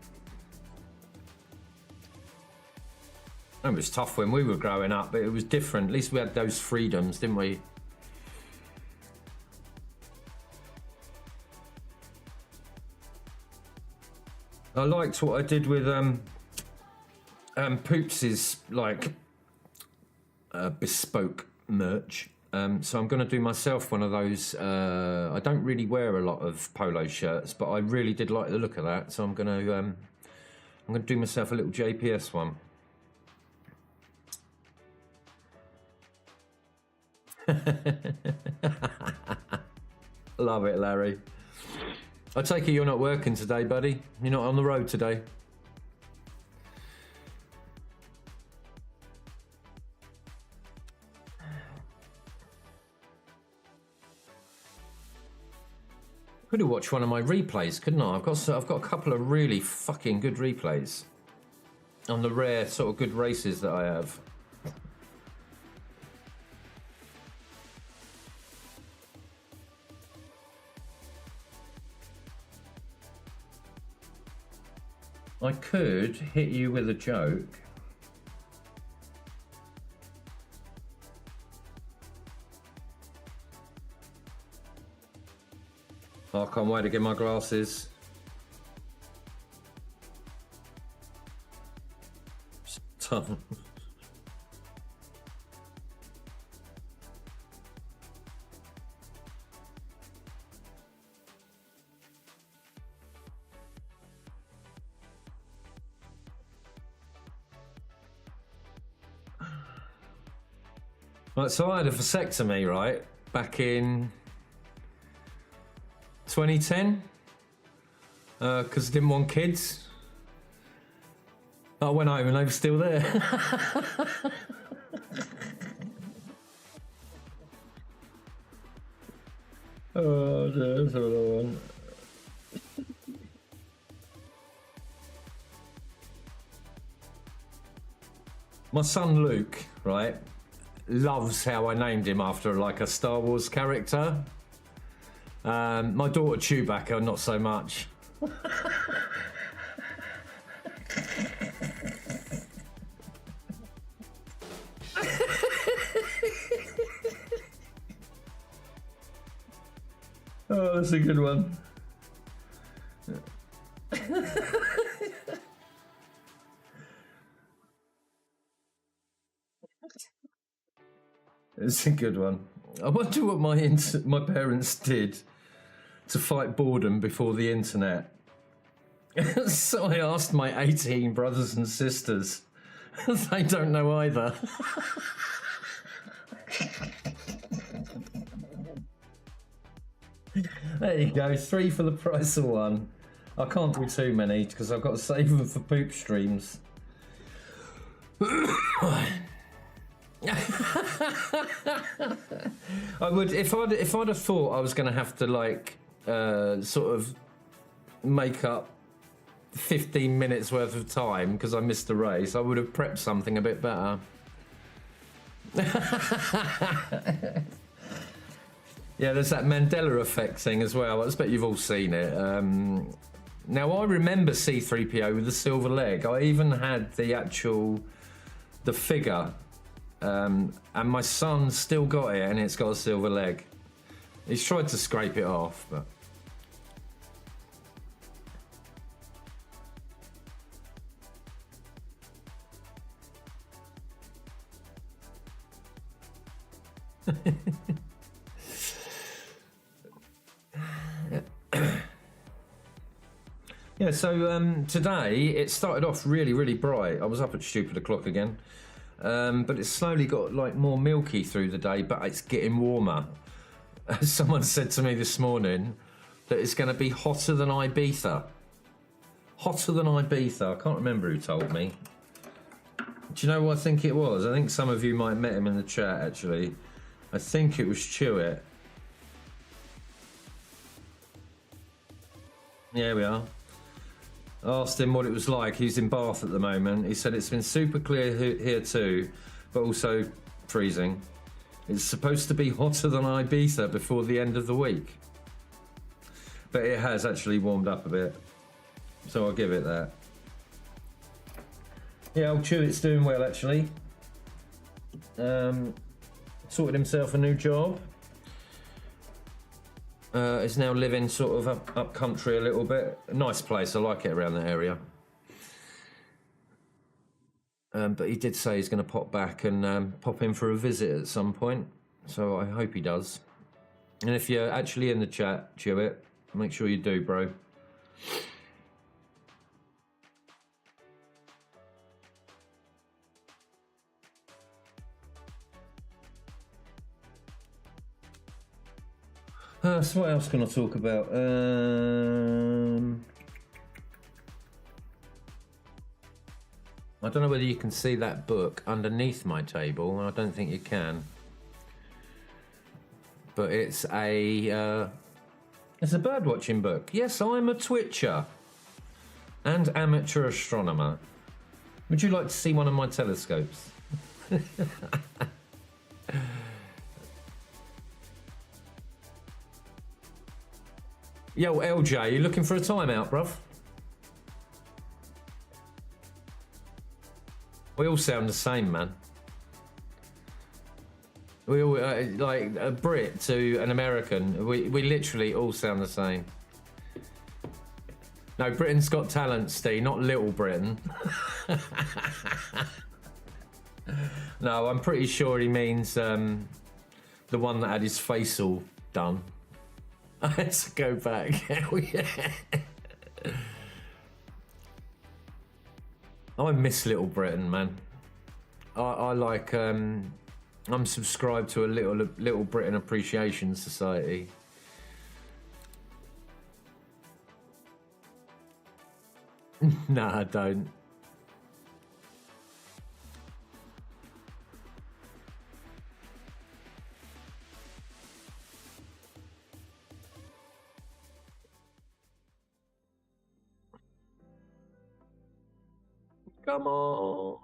It was tough when we were growing up, but it was different. At least we had those freedoms, didn't we? I liked what I did with Poops's like bespoke merch. So I'm going to do myself one of those. I don't really wear a lot of polo shirts, but I really did like the look of that. So I'm going to do myself a little JPS one. Love it, Larry. I take it you're not working today, buddy. You're not on the road today. Could have watched one of my replays, couldn't I? I've got a couple of really fucking good replays on the rare sort of good races that I have. I could hit you with a joke. I can't wait to get my glasses. Tough. Right, so I had a vasectomy, right, back in 2010, because I didn't want kids. I went home and they were still there. Oh, there's another one. My son Luke, right, loves how I named him after like a Star Wars character. My daughter Chewbacca, not so much. Oh, that's a good one. It's a good one. I wonder what my parents did to fight boredom before the internet. So I asked my 18 brothers and sisters. They don't know either. There you go, 3 for the price of 1. I can't do too many because I've got to save them for poop streams. I would, if I'd have thought I was going to have to like sort of make up 15 minutes worth of time because I missed the race, I would have prepped something a bit better. Yeah, there's that Mandela effect thing as well. I expect you've all seen it. Now, I remember C-3PO with the silver leg. I even had the figure, and my son still got it, and it's got a silver leg. He's tried to scrape it off, but... Yeah, so today it started off really, really bright. I was up at stupid o'clock again, but it's slowly got like more milky through the day, but it's getting warmer. Someone said to me this morning that it's going to be hotter than Ibiza. Hotter than Ibiza. I can't remember who told me. Do you know what I think it was? I think some of you might have met him in the chat, actually. I think it was Chewit. Here we are. I asked him what it was like. He's in Bath at the moment. He said it's been super clear here too, but also freezing. It's supposed to be hotter than Ibiza before the end of the week. But it has actually warmed up a bit. So I'll give it that. Yeah, old Chewit's doing well actually. Sorted himself a new job. Is now living sort of up country a little bit. A nice place, I like it around that area. But he did say he's going to pop back and pop in for a visit at some point. So I hope he does. And if you're actually in the chat, Chewit, make sure you do, bro. So what else can I talk about? I don't know whether you can see that book underneath my table. I don't think you can. But it's a bird watching book. Yes, I'm a Twitcher and amateur astronomer. Would you like to see one of my telescopes? Yo, LJ, you looking for a timeout, bruv? We all sound the same, man. We all, like a Brit to an American, we literally all sound the same. No, Britain's Got Talent, Steve, not Little Britain. No, I'm pretty sure he means the one that had his face all done. Let's go back. Hell yeah. I miss Little Britain, man. I like, I'm subscribed to a Little Britain Appreciation Society. Nah, I don't. Come on.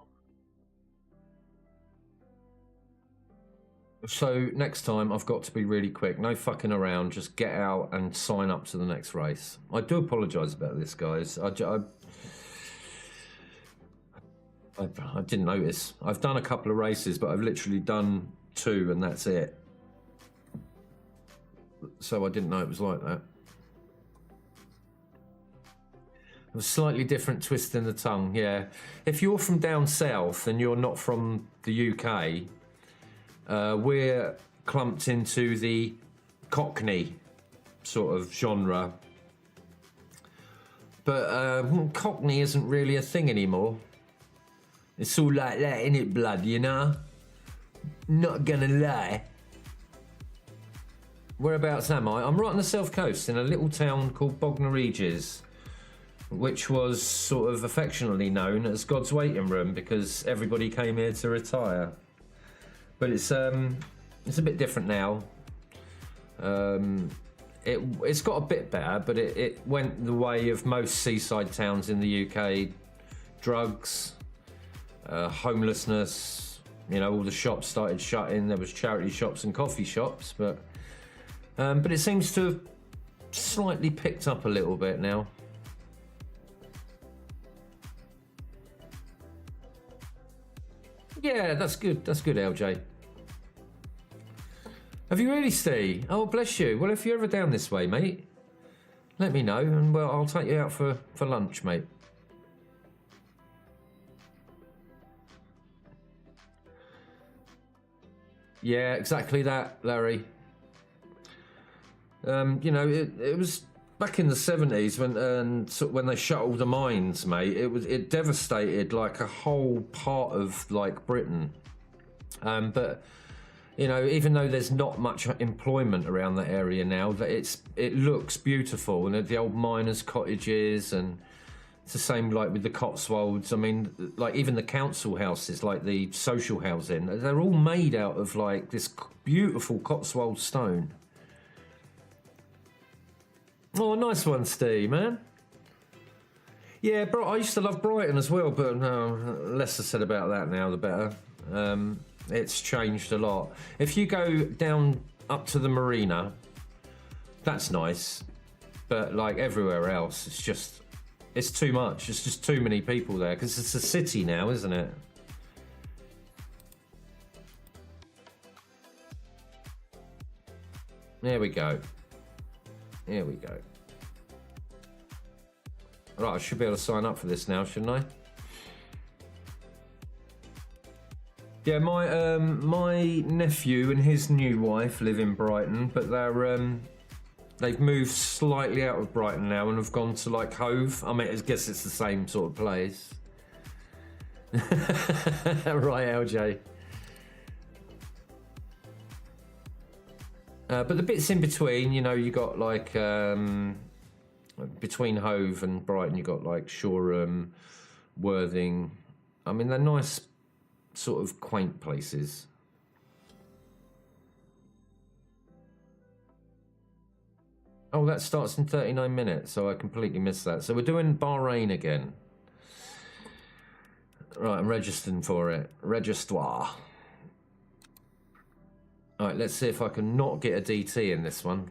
So next time I've got to be really quick. No fucking around. Just get out and sign up to the next race. I do apologise about this, guys. I didn't notice. I've done a couple of races, but I've literally done 2 and that's it. So I didn't know it was like that. A slightly different twist in the tongue, yeah. If you're from down south and you're not from the UK, we're clumped into the Cockney sort of genre. But Cockney isn't really a thing anymore. It's all like that, innit, blood, you know? Not gonna lie. Whereabouts am I? I'm right on the south coast in a little town called Bognor Regis, which was sort of affectionately known as God's waiting room because everybody came here to retire. But it's a bit different now. It's got a bit better, but it went the way of most seaside towns in the UK. Drugs, homelessness, you know, all the shops started shutting. There was charity shops and coffee shops, but it seems to have slightly picked up a little bit now. Yeah, that's good. That's good, LJ. Have you really, Steve? Oh, bless you. Well, if you're ever down this way, mate, let me know, and well, I'll take you out for lunch, mate. Yeah, exactly that, Larry. You know, it was back in the 70s when they shut all the mines, mate. It devastated like a whole part of like Britain. But you know, even though there's not much employment around that area now, that it looks beautiful, and the old miners' cottages, and it's the same like with the Cotswolds. I mean, like even the council houses, like the social housing, they're all made out of like this beautiful Cotswold stone. Oh, nice one, Steve, man. Yeah, bro, I used to love Brighton as well, but no, less is said about that now, the better. It's changed a lot. If you go down up to the marina, that's nice, but like everywhere else, it's too much. It's just too many people there because it's a city now, isn't it? There we go. Here we go. Right, I should be able to sign up for this now, shouldn't I? Yeah, my nephew and his new wife live in Brighton, but they've moved slightly out of Brighton now and have gone to like Hove. I mean, I guess it's the same sort of place. Right, LJ. But the bits in between, you know, you got like between Hove and Brighton, you got like Shoreham, Worthing. I mean, they're nice, sort of quaint places. Oh, that starts in 39 minutes, so I completely missed that. So we're doing Bahrain again. Right, I'm registering for it. Registoire. Alright, let's see if I can not get a DT in this one.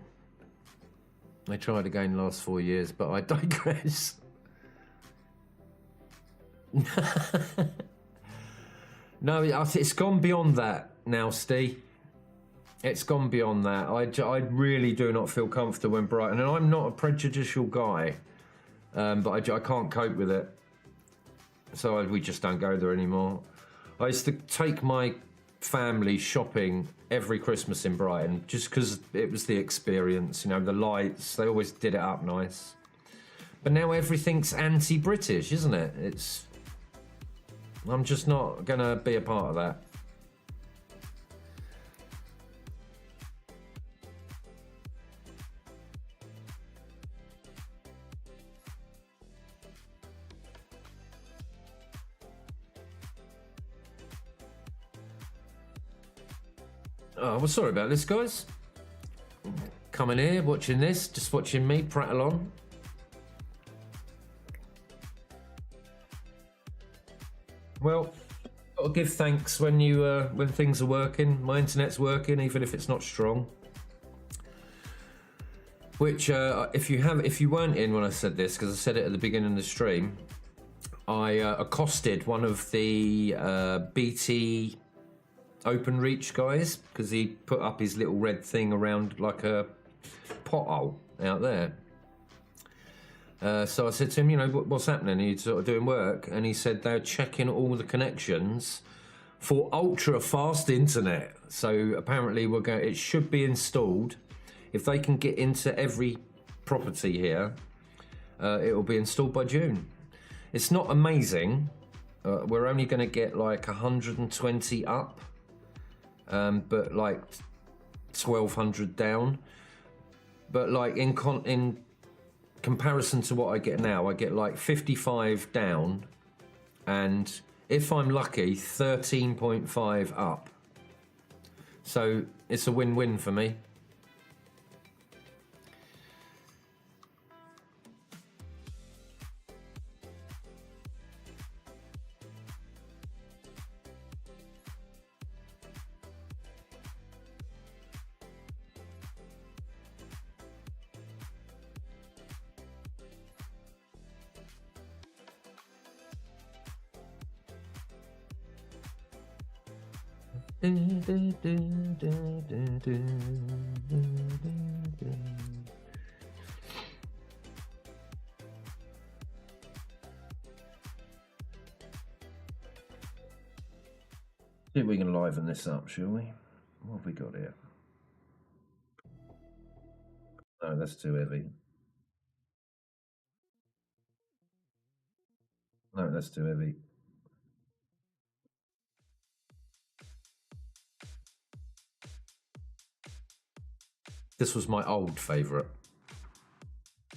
I tried again last 4 years, but I digress. No, it's gone beyond that now, Steve. It's gone beyond that. I really do not feel comfortable in Brighton, and I'm not a prejudicial guy, but I can't cope with it. So we just don't go there anymore. I used to take my family shopping every Christmas in Brighton just because it was the experience, you know, the lights, they always did it up nice. But now everything's anti-British, isn't it? I'm just not going to be a part of that. Oh, well, sorry about this, guys. Coming here, watching this, just watching me prattle on. Well, got to give thanks when when things are working. My internet's working, even if it's not strong. Which, if you weren't in when I said this, because I said it at the beginning of the stream, I accosted one of the BT OpenReach guys because he put up his little red thing around like a pothole out there. So I said to him, you know, what's happening? He's sort of doing work, and he said they're checking all the connections for ultra fast internet. So apparently it should be installed. If they can get into every property here, it will be installed by June. It's not amazing. We're only going to get like 120 up. But like 1,200 down. But like in comparison to what I get now, I get like 55 down, and if I'm lucky, 13.5 up. So it's a win-win for me. See if we can liven this up, shall we? What have we got here? No, that's too heavy. No, that's too heavy. This was my old favourite.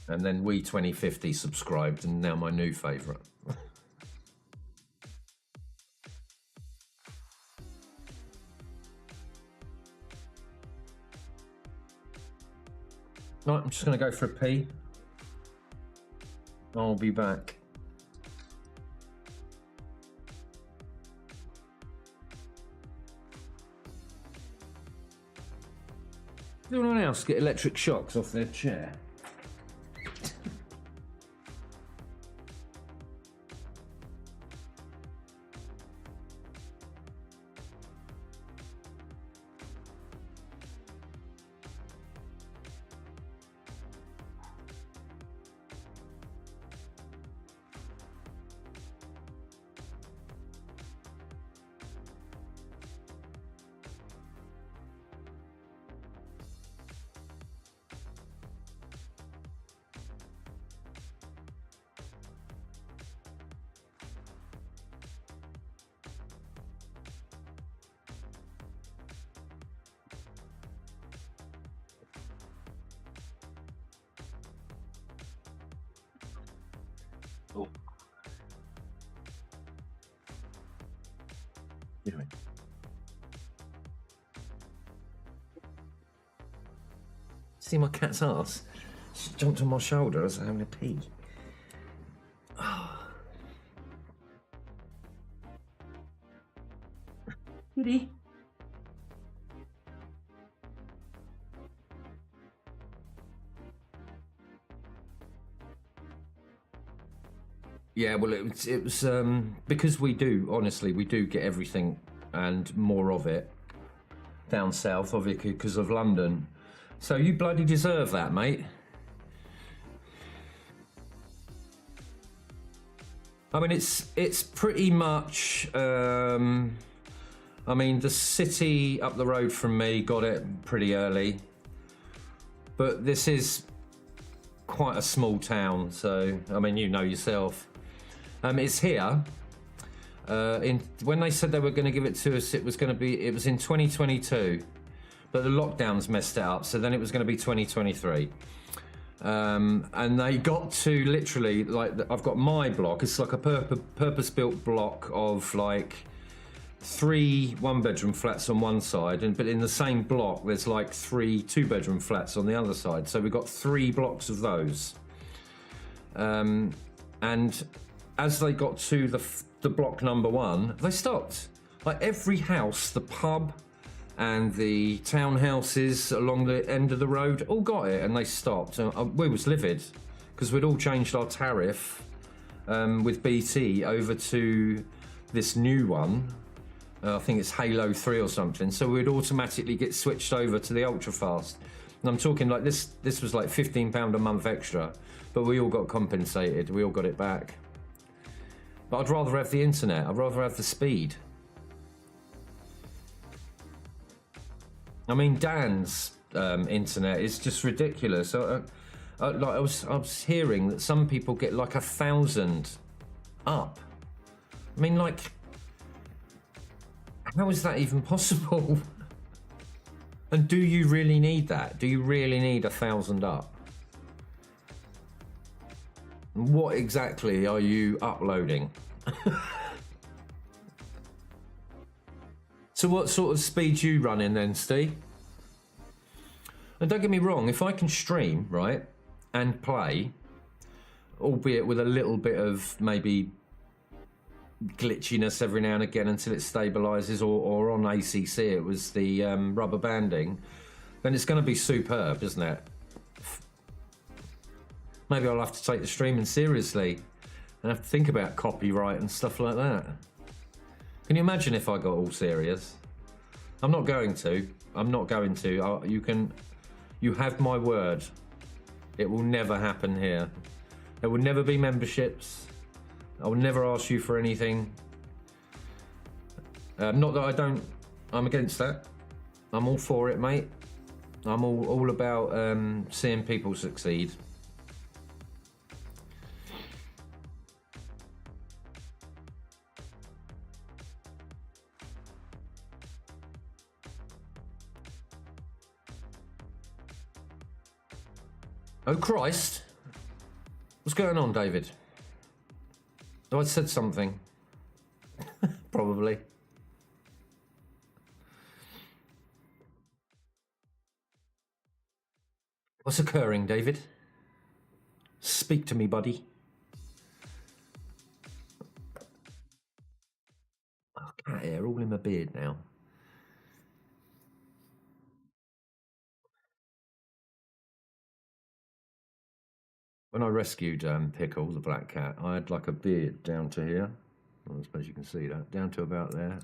And then We 2050 subscribed, and now my new favourite. Right, I'm just going to go for a pee. I'll be back. Does anyone else get electric shocks off their chair? Oh. Anyway. See my cat's ass? She jumped on my shoulder as I'm having a pee. Goody. Yeah, well, it was because we do, honestly, we do get everything and more of it down south, obviously, because of London. So you bloody deserve that, mate. I mean, it's pretty much. I mean, the city up the road from me got it pretty early, but this is quite a small town. So I mean, you know yourself. It's here. When they said they were going to give it to us, it was in 2022, but the lockdowns messed it up. So then it was going to be 2023, and they got to literally like I've got my block. It's like a purpose-built block of like 3 one-bedroom flats on one side, but in the same block there's like 3 two-bedroom flats on the other side. So we've got 3 blocks of those, and as they got to the block number 1, they stopped. Like every house, the pub and the townhouses along the end of the road all got it, and they stopped. We was livid because we'd all changed our tariff with BT over to this new one. I think it's Halo 3 or something. So we'd automatically get switched over to the ultra fast. And I'm talking like this was like £15 a month extra, but we all got compensated. We all got it back. But I'd rather have the internet. I'd rather have the speed. I mean, Dan's internet is just ridiculous. I was hearing that some people get like 1,000 up. I mean, like, how is that even possible? And do you really need that? Do you really need 1,000 up? What exactly are you uploading? So what sort of speed you running then, Steve? And don't get me wrong, if I can stream, right, and play, albeit with a little bit of maybe glitchiness every now and again until it stabilises, or on ACC it was the rubber banding, then it's going to be superb, isn't it? Maybe I'll have to take the streaming seriously and have to think about copyright and stuff like that. Can you imagine if I got all serious? I'm not going to. I'm not going to. You have my word. It will never happen here. There will never be memberships. I will never ask you for anything. Not that I don't. I'm against that. I'm all for it, mate. I'm all about seeing people succeed. Oh Christ! What's going on, David? Oh, I said something. Probably. What's occurring, David? Speak to me, buddy. Oh, cat hair all in my beard now. When I rescued Pickle, the black cat, I had like a beard down to here. Well, I suppose you can see that. Down to about there.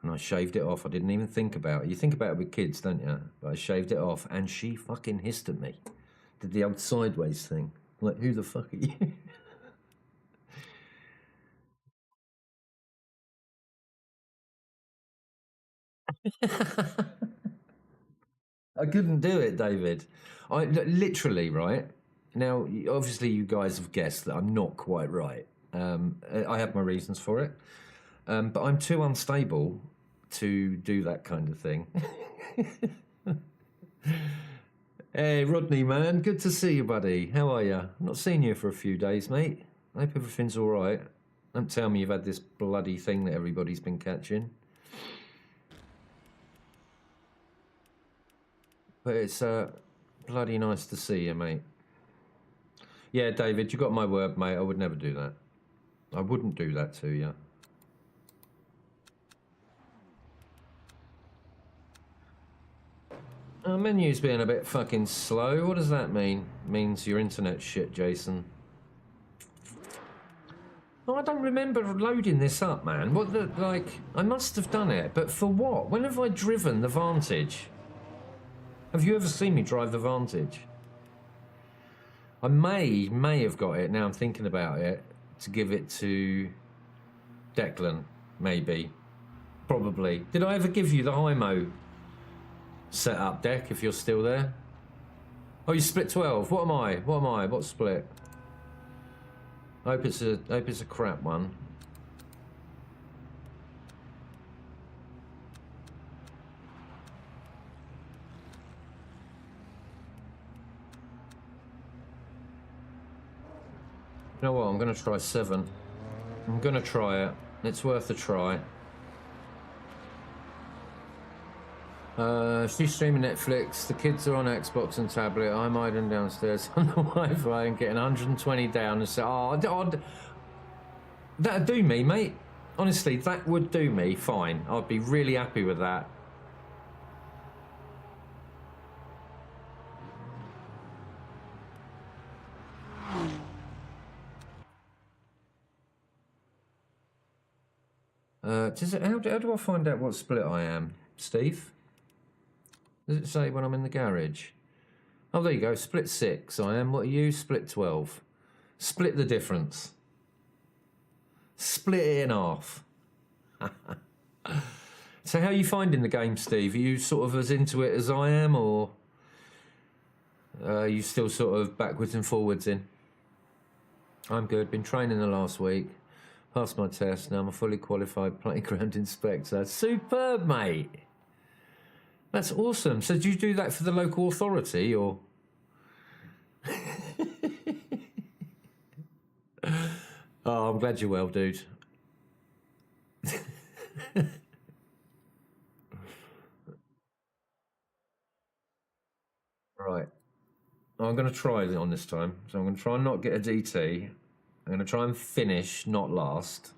And I shaved it off. I didn't even think about it. You think about it with kids, don't you? But I shaved it off and she fucking hissed at me. Did the old sideways thing. Like, who the fuck are you? I couldn't do it, David. I literally, right? Now, obviously, you guys have guessed that I'm not quite right. I have my reasons for it. But I'm too unstable to do that kind of thing. Hey, Rodney, man. Good to see you, buddy. How are you? I've not seen you for a few days, mate. I hope everything's all right. Don't tell me you've had this bloody thing that everybody's been catching. But it's bloody nice to see you, mate. Yeah, David, you got my word, mate. I would never do that. I wouldn't do that to you. Our menu's being a bit fucking slow. What does that mean? Means your internet's shit, Jason. Oh, I don't remember loading this up, man. What the, like, I must have done it, but for what? When have I driven the Vantage? Have you ever seen me drive the Vantage? I may have got it, now I'm thinking about it, to give it to Declan, maybe. Probably. Did I ever give you the HIMO setup deck, if you're still there? Oh, you split 12. What am I? What am I? What split? I hope it's a crap one. You know what? I'm going to try 7. I'm going to try it. It's worth a try. She's streaming Netflix. The kids are on Xbox and tablet. I'm hiding downstairs on the Wi-Fi and getting 120 down and say, oh, that'd do me, mate. Honestly, that would do me fine. I'd be really happy with that. How do I find out what split I am, Steve? Does it say when I'm in the garage? Oh, there you go. Split 6 I am. What are you? Split 12. Split the difference. Split it in half. So how are you finding the game, Steve? Are you sort of as into it as I am, or are you still sort of backwards and forwards in? I'm good. Been training the last week. Passed my test. Now I'm a fully qualified playground inspector. Superb, mate. That's awesome. So did you do that for the local authority, or? Oh, I'm glad you're well, dude. Right. I'm going to try it on this time. So I'm going to try and not get a DT. I'm going to try and finish, not last.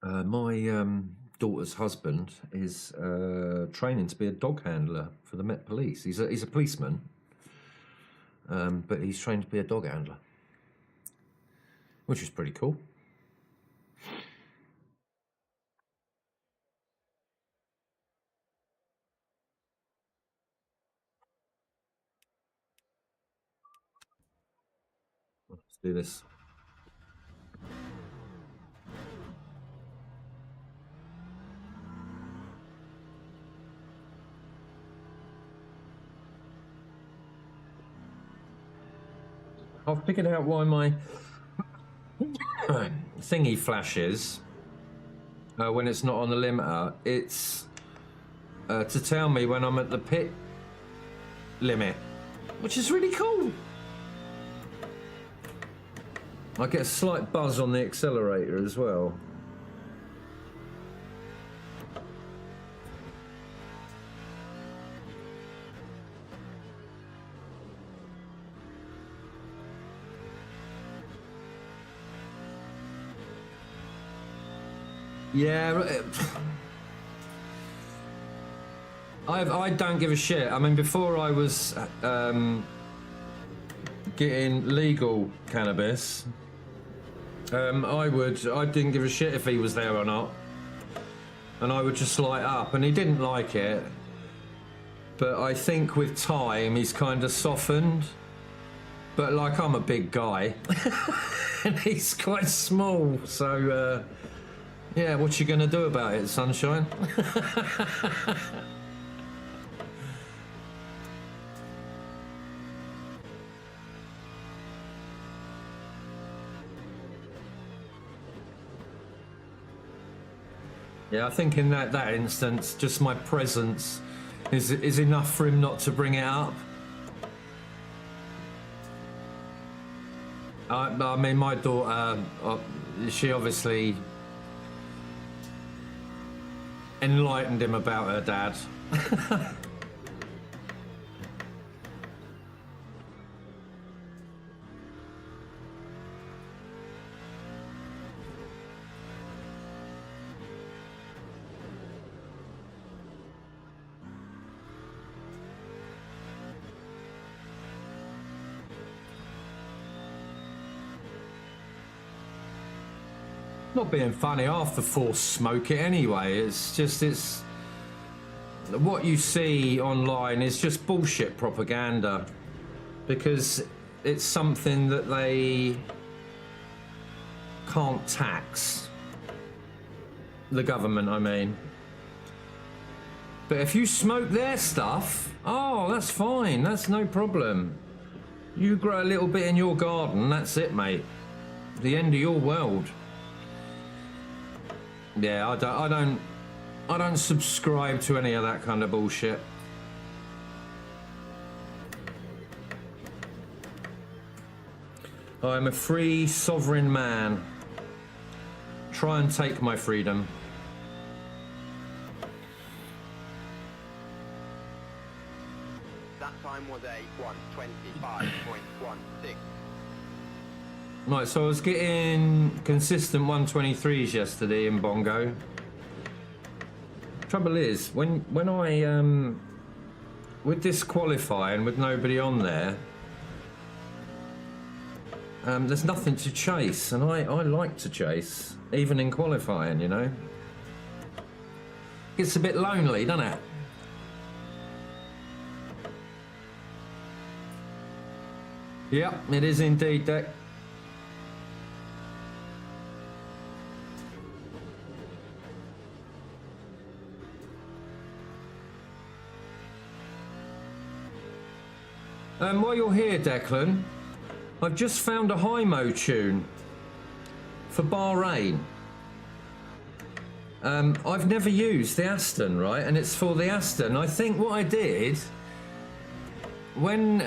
My daughter's husband is training to be a dog handler for the Met Police. He's a policeman, but he's trained to be a dog handler, which is pretty cool. Let's do this. I've figured out why my thingy flashes when it's not on the limiter. It's to tell me when I'm at the pit limit, which is really cool. I get a slight buzz on the accelerator as well. Yeah, I don't give a shit. I mean, before I was getting legal cannabis, I didn't give a shit if he was there or not, and I would just light up, and he didn't like it. But I think with time he's kind of softened. But like, I'm a big guy, and he's quite small, so. Yeah, what you gonna do about it, sunshine? Yeah, I think in that instance, just my presence is enough for him not to bring it up. I mean, my daughter, she obviously enlightened him about her dad. Not being funny, half the force smoke it anyway. It's just, it's what you see online is just bullshit propaganda, because it's something that they can't tax, the government, I mean. But if you smoke their stuff, oh, that's fine, that's no problem. You grow a little bit in your garden, that's it, mate. The end of your world. Yeah, I don't subscribe to any of that kind of bullshit. I'm a free, sovereign man. Try and take my freedom. That time was a 125.16. Right, so I was getting consistent 123s yesterday in Bongo. Trouble is, when I with this qualifying with nobody on there, there's nothing to chase, and I like to chase, even in qualifying, you know. Gets a bit lonely, doesn't it? Yep, it is indeed, Deck. While you're here, Declan, I've just found a Hymo tune for Bahrain. I've never used the Aston, right? And it's for the Aston. I think what I did when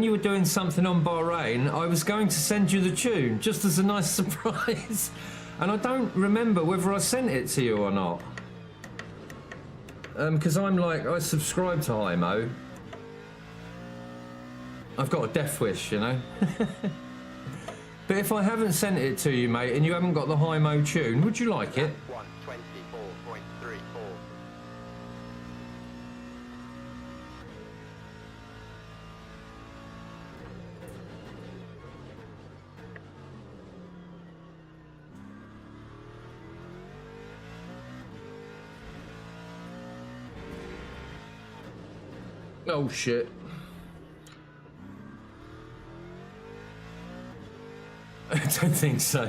you were doing something on Bahrain, I was going to send you the tune just as a nice surprise, and I don't remember whether I sent it to you or not. Because I subscribe to Hymo. I've got a death wish, you know. But if I haven't sent it to you, mate, and you haven't got the Hymo tune, would you like it? 124.34. Oh shit. I don't think so.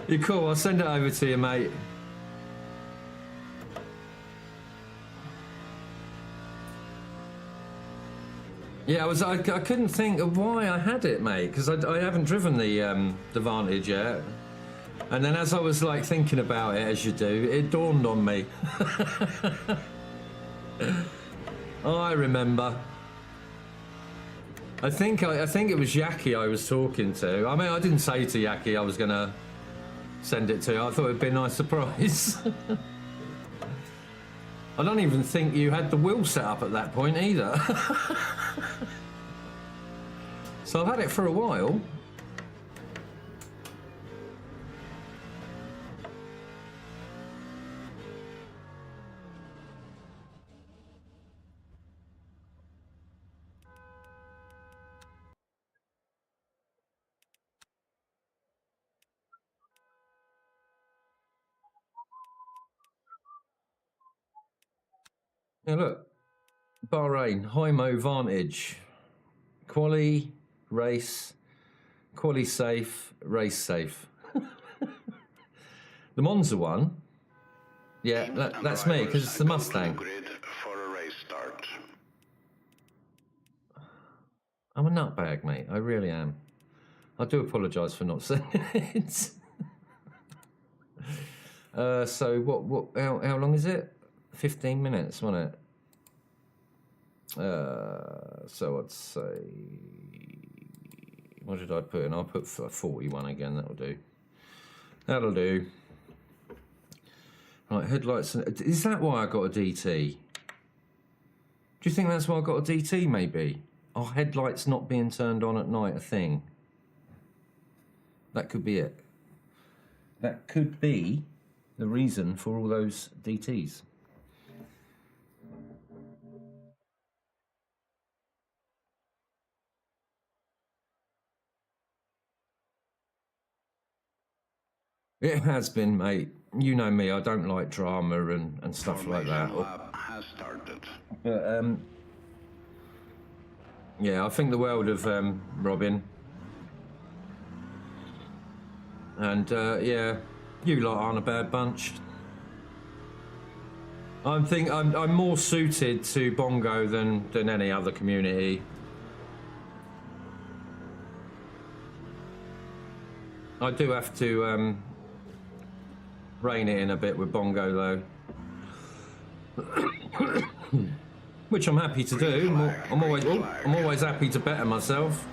You're cool, I'll send it over to you, mate. Yeah, I couldn't think of why I had it, mate, because I haven't driven the Vantage yet. And then as I was like thinking about it, as you do, it dawned on me. I remember. I think it was Yaki I was talking to. I mean, I didn't say to Yaki I was gonna send it to you. I thought it'd be a nice surprise. I don't even think you had the wheel set up at that point either. So I've had it for a while. Now look, Bahrain, Hymo Vantage, quali, race, quali safe, race safe. The Monza one, yeah, that's me, because it's the Mustang. Grid for a race start. I'm a nutbag, mate, I really am. I do apologise for not saying it. So how long is it? 15 minutes, wasn't it? So I'd say, what did I put in? I'll put 41 again, that'll do. That'll do. Right, headlights, is that why I got a DT? Do you think that's why I got a DT, maybe? Are headlights not being turned on at night a thing? That could be it. That could be the reason for all those DTs. It has been, mate. You know me, I don't like drama and stuff like that. Formation lap has started. But, yeah, I think the world of Robin. And yeah, you lot aren't a bad bunch. I'm more suited to Bongo than any other community. I do have to rein it in a bit with Bongo though. Which I'm happy to do. I'm always happy to better myself.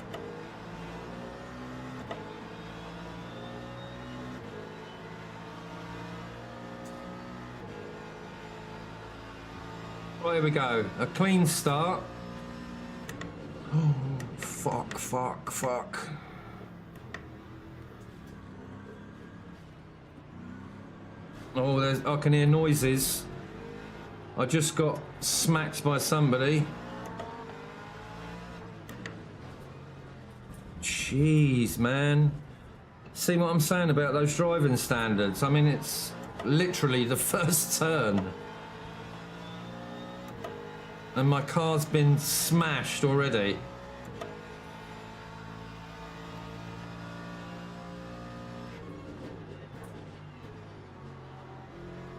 Well, here we go. A clean start. Oh, fuck. Oh, I can hear noises. I just got smacked by somebody. Jeez, man. See what I'm saying about those driving standards? I mean, it's literally the first turn. And my car's been smashed already.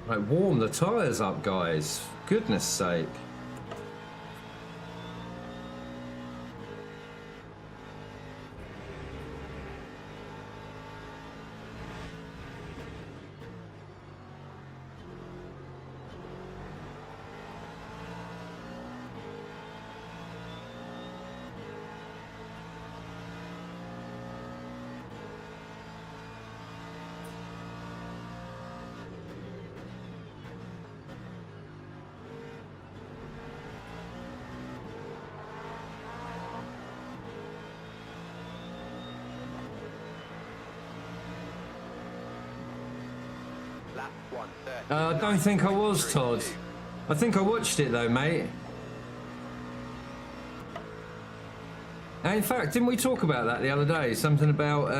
Right, warm the tyres up, guys. Goodness sake. Lap 130. I don't think I was, Todd. I think I watched it though, mate. And in fact, didn't we talk about that the other day? Something about,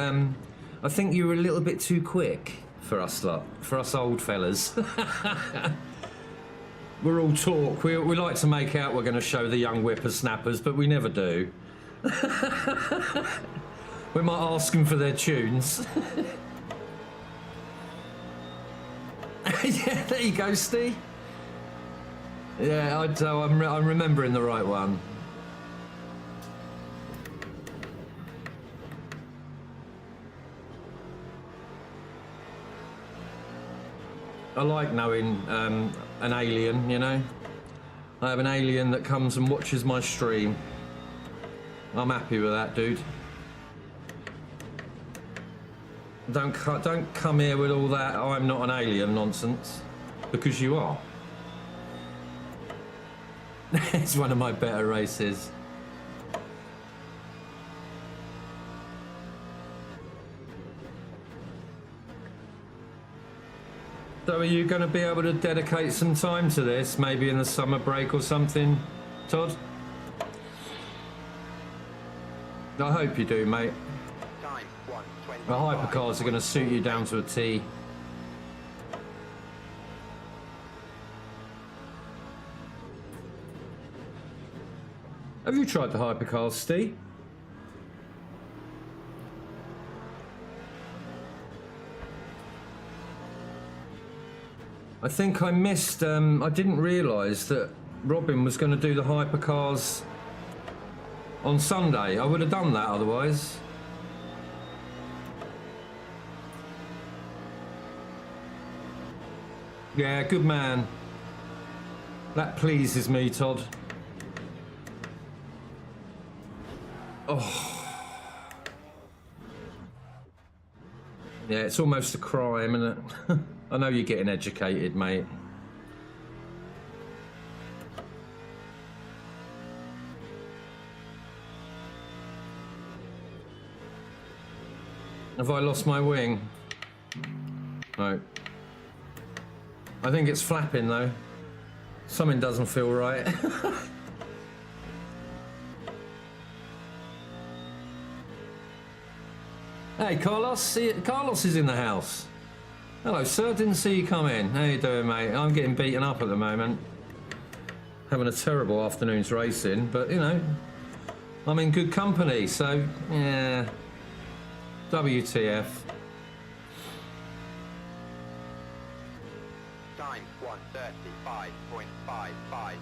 I think you were a little bit too quick for us lot, for us old fellas. We're all talk. We like to make out we're going to show the young whippersnappers, but we never do. We might ask them for their tunes. Yeah, there you go, Steve. Yeah, I'm remembering the right one. I like knowing an alien, you know. I have an alien that comes and watches my stream. I'm happy with that, dude. Don't come here with all that I'm not an alien nonsense, because you are. It's one of my better races. So are you going to be able to dedicate some time to this, maybe in the summer break or something, Todd? I hope you do, mate. Time 120. The hypercars are going to suit you down to a T. Have you tried the hypercars, Steve? I think I missed, I didn't realise that Robin was going to do the hypercars on Sunday. I would have done that otherwise. Yeah, good man. That pleases me, Todd. Oh. Yeah, it's almost a crime, isn't it? I know you're getting educated, mate. Have I lost my wing? No. I think it's flapping though. Something doesn't feel right. Hey, Carlos. Carlos is in the house. Hello, sir. Didn't see you come in. How you doing, mate? I'm getting beaten up at the moment. Having a terrible afternoon's racing, but, you know, I'm in good company, so, yeah. WTF. Time 1:35.55.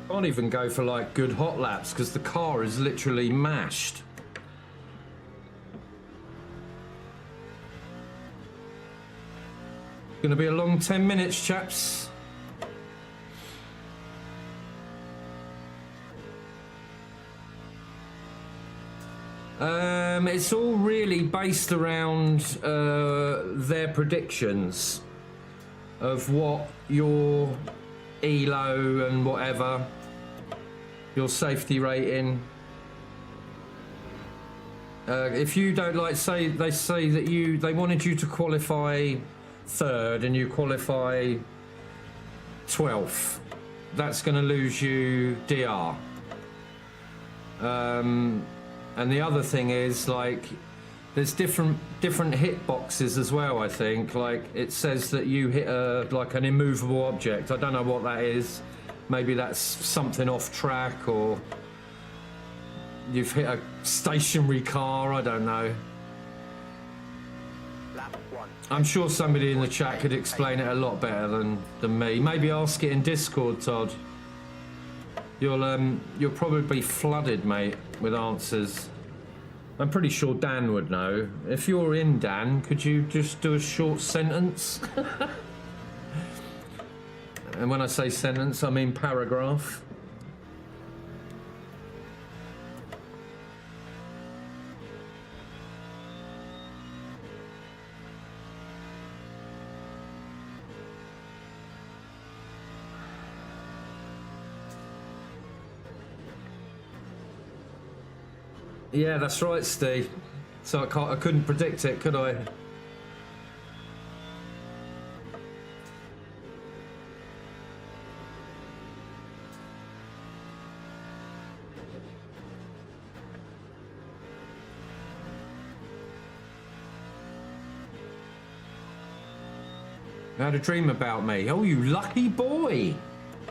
Can't even go for like good hot laps because the car is literally mashed. Gonna be a long 10 minutes, chaps. It's all really based around their predictions of what your ELO and whatever, your safety rating. If you don't like, say they say that they wanted you to qualify third and you qualify 12th, that's going to lose you DR. And the other thing is, like, there's different hit boxes as well. I think, like, it says that you hit like an immovable object. I don't know what that is. Maybe that's something off track, or you've hit a stationary car. I don't know. Lap 1. I'm sure somebody in the chat could explain it a lot better than me. Maybe ask it in Discord, Todd. You'll probably be flooded, mate, with answers. I'm pretty sure Dan would know. If you're in, Dan, could you just do a short sentence? And when I say sentence, I mean paragraph. Yeah, that's right, Steve. So I couldn't predict it, could I? You had a dream about me. Oh, you lucky boy,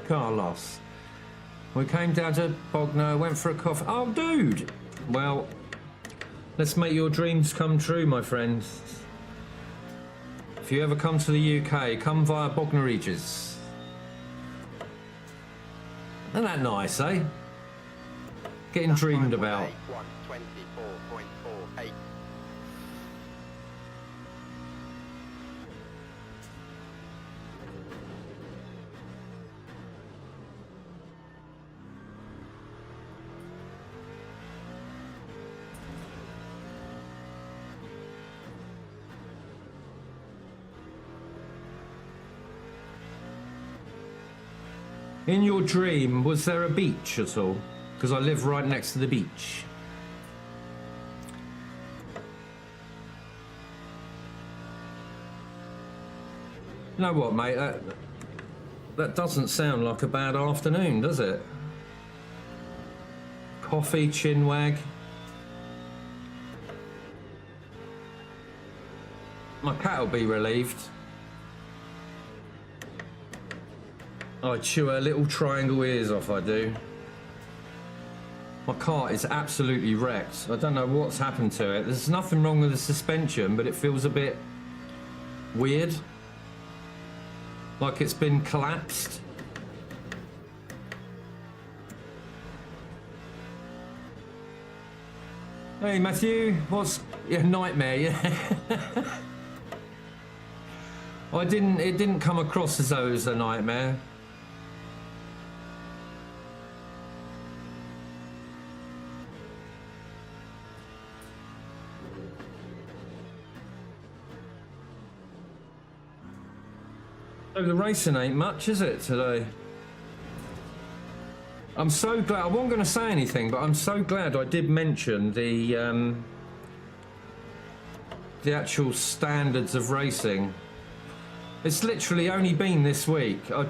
Carlos. We came down to Bognor, went for a coffee. Oh, dude. Well, let's make your dreams come true, my friend. If you ever come to the UK, come via Bognor Regis. Isn't that nice, eh? Getting dreamed about. 1:24.48. In your dream, was there a beach at all? Because I live right next to the beach. You know what, mate? That doesn't sound like a bad afternoon, does it? Coffee, chinwag. My cat will be relieved. I chew her little triangle ears off, I do. My car is absolutely wrecked. I don't know what's happened to it. There's nothing wrong with the suspension, but it feels a bit weird. Like it's been collapsed. Hey Matthew, what's your nightmare? Yeah. It didn't come across as though it was a nightmare. So the racing ain't much, is it, today? I'm so glad. I wasn't going to say anything, but I'm so glad I did mention the actual standards of racing. It's literally only been this week. I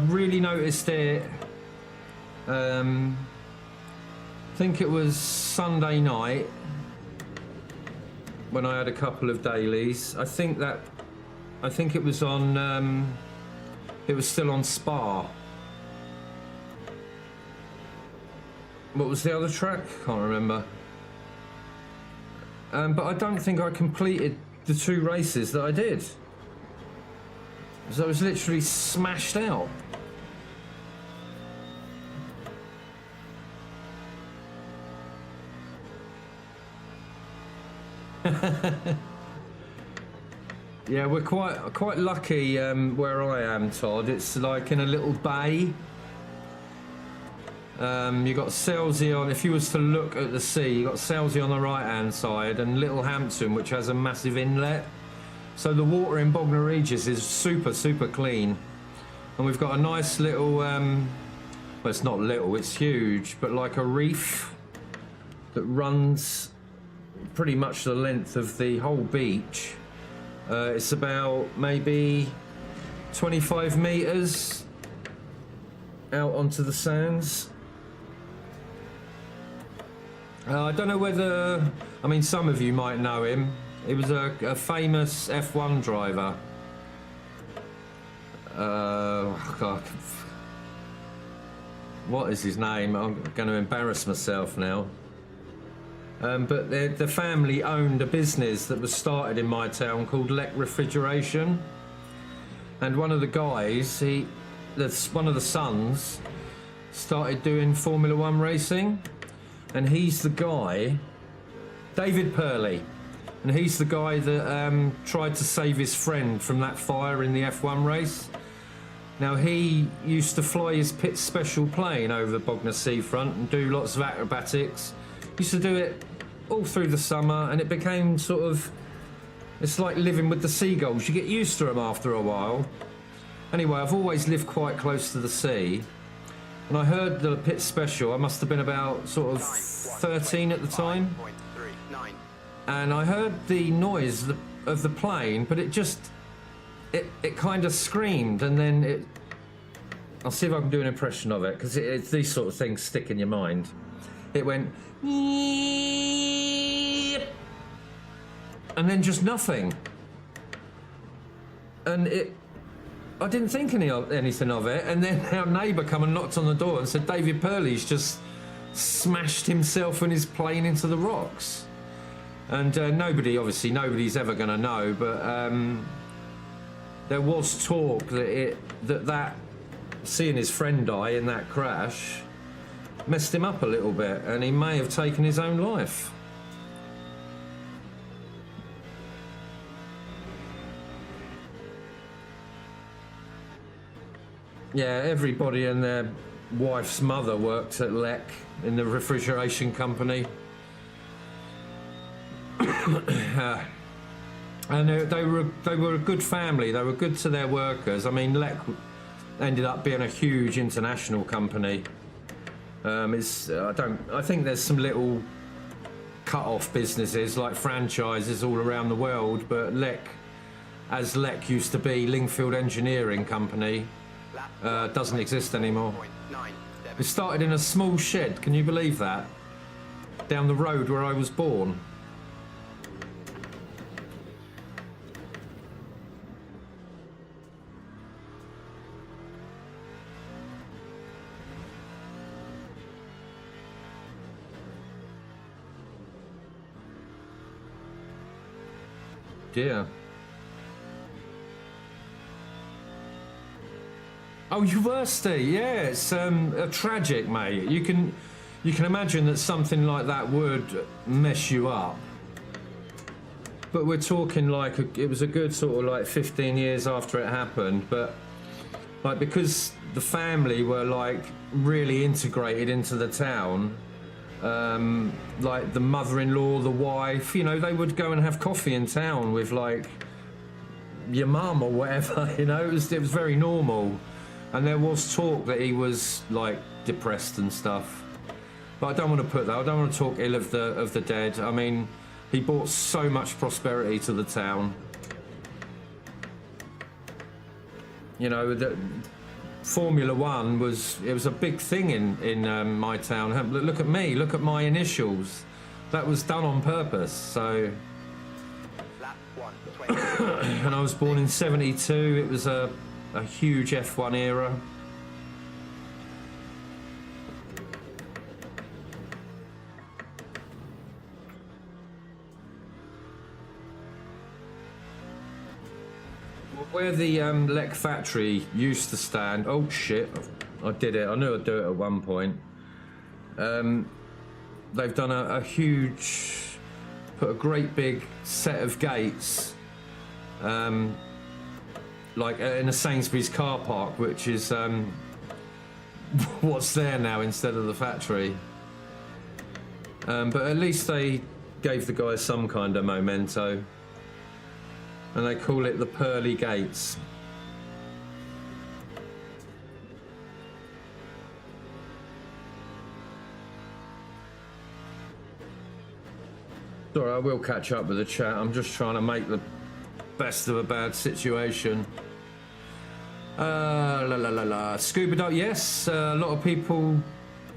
really noticed it. I think it was Sunday night when I had a couple of dailies. I think it was on. It was still on Spa. What was the other track? Can't remember. But I don't think I completed the 2 races that I did. So I was literally smashed out. Yeah, we're quite lucky where I am, Todd. It's like in a little bay. You got Selsey on. If you was to look at the sea, you got Selsey on the right-hand side, and Littlehampton, which has a massive inlet. So the water in Bognor Regis is super clean, and we've got a nice little. Well, it's not little; it's huge, but like a reef that runs pretty much the length of the whole beach. It's about maybe 25 meters out onto the sands. I don't know whether, I mean, some of you might know him. He was a famous F1 driver. God. What is his name? I'm going to embarrass myself now. But the family owned a business that was started in my town called Leck Refrigeration. And one of the guys, one of the sons, started doing Formula One racing. And he's the guy, David Purley. And he's the guy that tried to save his friend from that fire in the F1 race. Now, he used to fly his pit special plane over the Bognor seafront and do lots of acrobatics. Used to do it all through the summer, and it became sort of, it's like living with the seagulls. You get used to them after a while. Anyway, I've always lived quite close to the sea, and I heard the pit special. I must have been about sort of 13 at the time, and I heard the noise of the plane, but it just, it kind of screamed, and then it, I'll see if I can do an impression of it, because it's these sort of things stick in your mind. It went, and then just nothing. And I didn't think anything of it, and then our neighbour come and knocked on the door and said David Purley's just smashed himself and his plane into the rocks. And nobody's ever going to know, but there was talk that seeing his friend die in that crash messed him up a little bit, and he may have taken his own life. Yeah, everybody and their wife's mother worked at Leck in the refrigeration company. And they were a good family. They were good to their workers. I mean, Leck ended up being a huge international company. I think there's some little cut-off businesses like franchises all around the world, but Leck used to be, Lingfield Engineering Company, doesn't exist anymore. It started in a small shed, can you believe that? Down the road where I was born. Dear. Oh, you were, Steve. Yeah, it's a tragic, mate. You can imagine that something like that would mess you up. But we're talking like it was a good sort of like 15 years after it happened. But like because the family were like really integrated into the town. Like the mother-in-law, the wife, you know, they would go and have coffee in town with like your mum or whatever, you know, it was very normal. And there was talk that he was like depressed and stuff, but I don't want to I don't want to talk ill of the dead. I mean, he brought so much prosperity to the town. you know, the Formula One was a big thing in my town. Look at me, look at my initials. That was done on purpose. So, Lap 120. and I was born in '72. It was a huge F1 era. Where the Lek factory used to stand, oh shit, I did it, I knew I'd do it at one point. They've done a huge, put a great big set of gates, like in a Sainsbury's car park, which is what's there now instead of the factory. But at least they gave the guys some kind of memento. And they call it the Pearly Gates. Sorry, I will catch up with the chat. I'm just trying to make the best of a bad situation. Scuba dive, yes. A lot of people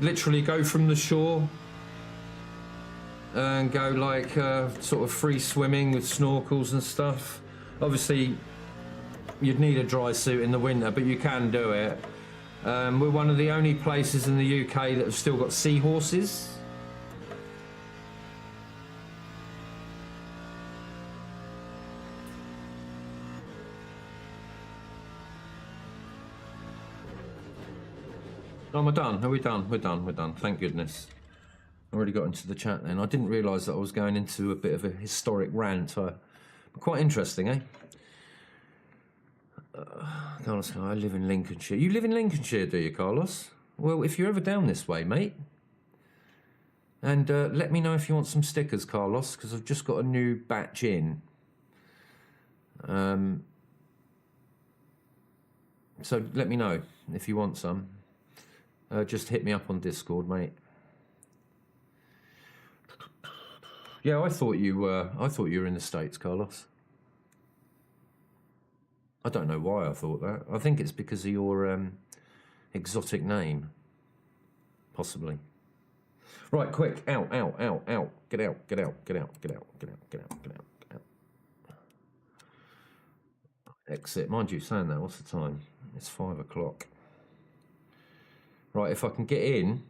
literally go from the shore and go like sort of free swimming with snorkels and stuff. Obviously, you'd need a dry suit in the winter, but you can do it. We're one of the only places in the UK that have still got seahorses. Oh, we're done. Are we done? We're done. We're done. Thank goodness. I already got into the chat then. I didn't realise that I was going into a bit of a historic rant. Quite interesting, eh? Carlos, I live in Lincolnshire. You live in Lincolnshire, do you, Carlos? Well, if you're ever down this way, mate, and let me know if you want some stickers, Carlos, because I've just got a new batch in. So let me know if you want some. Just hit me up on Discord, mate. Yeah, I thought you were in the States, Carlos. I don't know why I thought that. I think it's because of your exotic name, possibly. Right, quick, out. Get out. Exit. Mind you, saying that, what's the time? It's 5 o'clock. Right, if I can get in,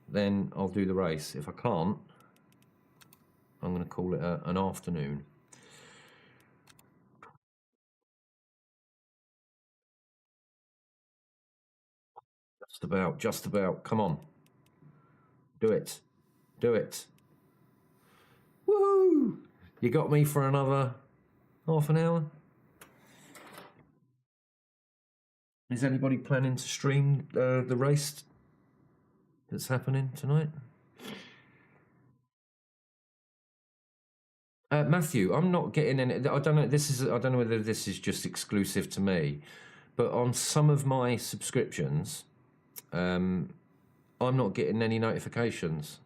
then I'll do the race. If I can't, I'm going to call it an afternoon. Just about. Come on. Do it. Woohoo! You got me for another half an hour? Is anybody planning to stream the race that's happening tonight? Matthew, I'm not getting any. I don't know. I don't know whether this is just exclusive to me, but on some of my subscriptions, I'm not getting any notifications.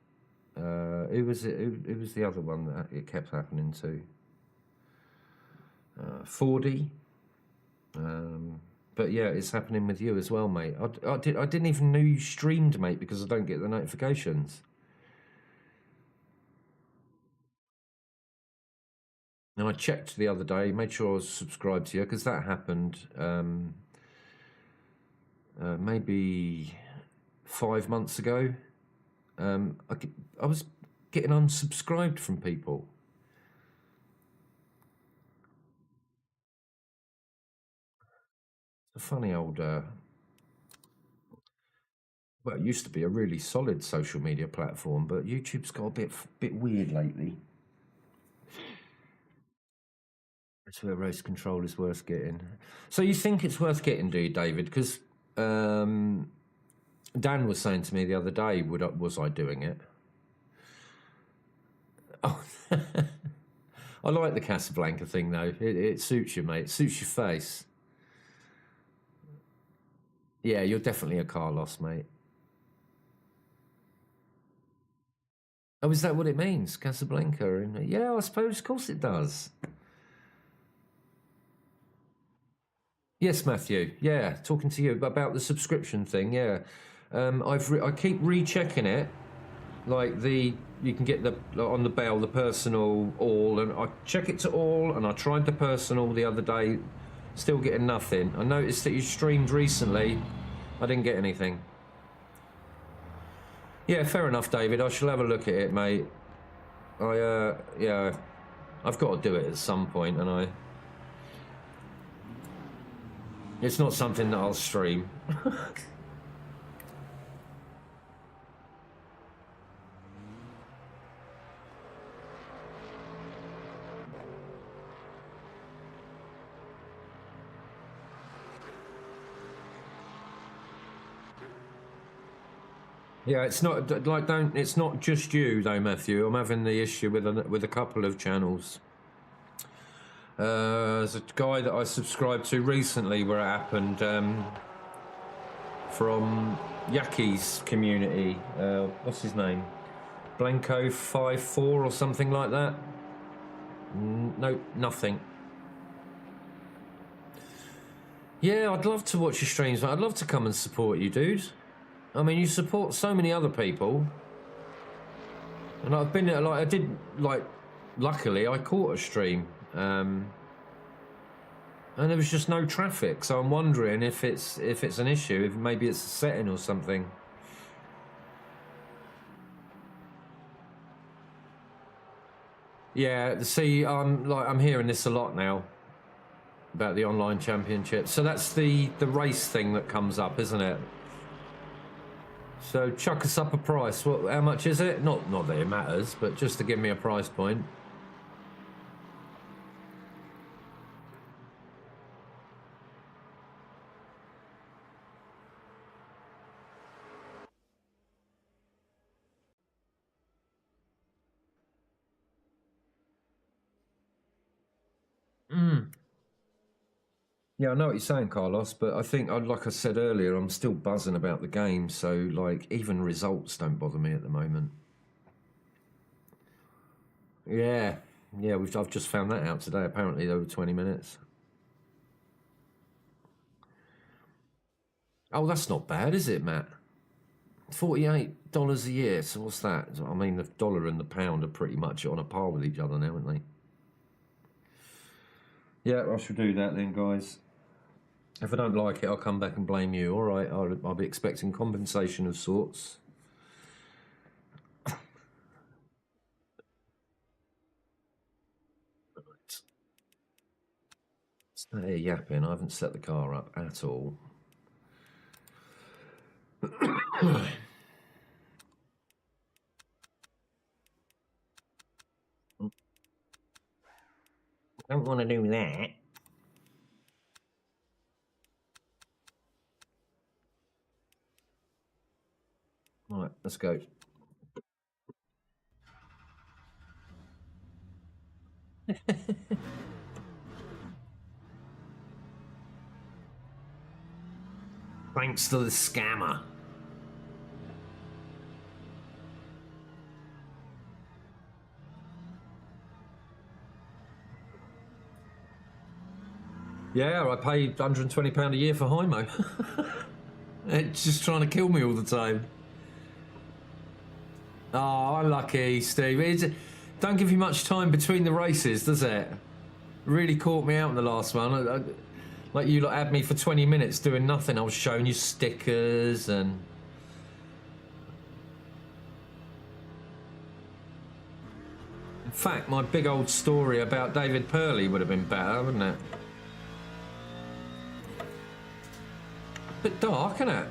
Who was the other one that it kept happening to? 4D. But yeah, it's happening with you as well, mate. I didn't even know you streamed, mate, because I don't get the notifications. And I checked the other day, made sure I was subscribed to you, because that happened maybe 5 months ago. I was getting unsubscribed from people. It's a funny old... well, it used to be a really solid social media platform, but YouTube's got a bit weird lately. That's where race control is worth getting. So you think it's worth getting, do you, David? Because Dan was saying to me the other day, was I doing it? Oh, I like the Casablanca thing, though. It suits you, mate. It suits your face. Yeah, you're definitely a Carlos, mate. Oh, is that what it means? Casablanca? Yeah, I suppose, of course it does. Yes, Matthew. Yeah, talking to you about the subscription thing. Yeah, I keep rechecking it. Like you can get the on the bell the personal all, and I check it to all, and I tried the personal the other day, still getting nothing. I noticed that you streamed recently. I didn't get anything. Yeah, fair enough, David. I shall have a look at it, mate. Yeah, I've got to do it at some point, and it's not something that I'll stream. Yeah, it's not like it's not just you though, Matthew. I'm having the issue with a couple of channels. There's a guy that I subscribed to recently where it happened from Yaki's community. What's his name? Blanco54 or something like that. Nope, nothing. Yeah, I'd love to watch your streams, but I'd love to come and support you, dude. I mean, you support so many other people, and I've been like I did like. Luckily, I caught a stream, and there was just no traffic. So I'm wondering if it's an issue, if maybe it's a setting or something. Yeah, see, I'm hearing this a lot now about the online championship. So that's the race thing that comes up, isn't it? So chuck us up a price. What? How much is it? Not that it matters, but just to give me a price point. Yeah, I know what you're saying, Carlos, but I think, like I said earlier, I'm still buzzing about the game, so like even results don't bother me at the moment. Yeah, I've just found that out today. Apparently, over 20 minutes. Oh, that's not bad, is it, Matt? $48 a year. So what's that? I mean, the dollar and the pound are pretty much on a par with each other now, aren't they? Yeah, I shall do that then, guys. If I don't like it, I'll come back and blame you. All right, I'll be expecting compensation of sorts. Stay here yapping. I haven't set the car up at all. I don't want to do that. All right, let's go. Thanks to the scammer. Yeah, I pay £120 a year for Hymo. It's just trying to kill me all the time. Oh, unlucky, Steve. Don't give you much time between the races, does it? Really caught me out in the last one. Like you had me for 20 minutes doing nothing. I was showing you stickers and... In fact, my big old story about David Purley would have been better, wouldn't it? Bit dark, isn't it?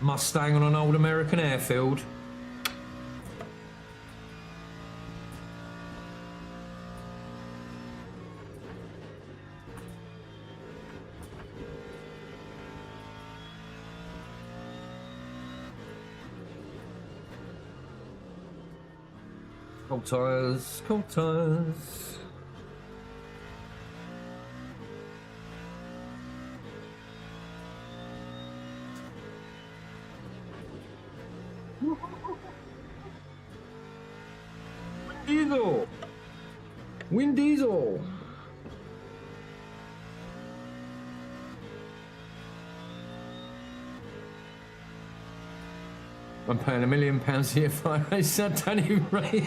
Mustang on an old American airfield. Cold tires, cold tires. Diesel! Win Diesel! I'm paying £1 million a year for a race. I don't even rate.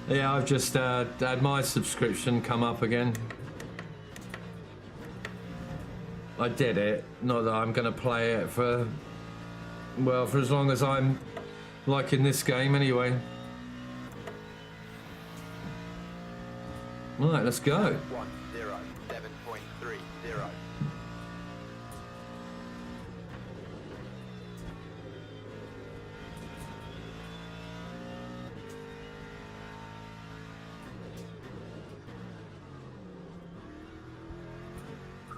Yeah, I've just had my subscription come up again. I did it. Not that I'm going to play it for, well, for as long as I'm liking this game anyway. Right, let's go. 7.30.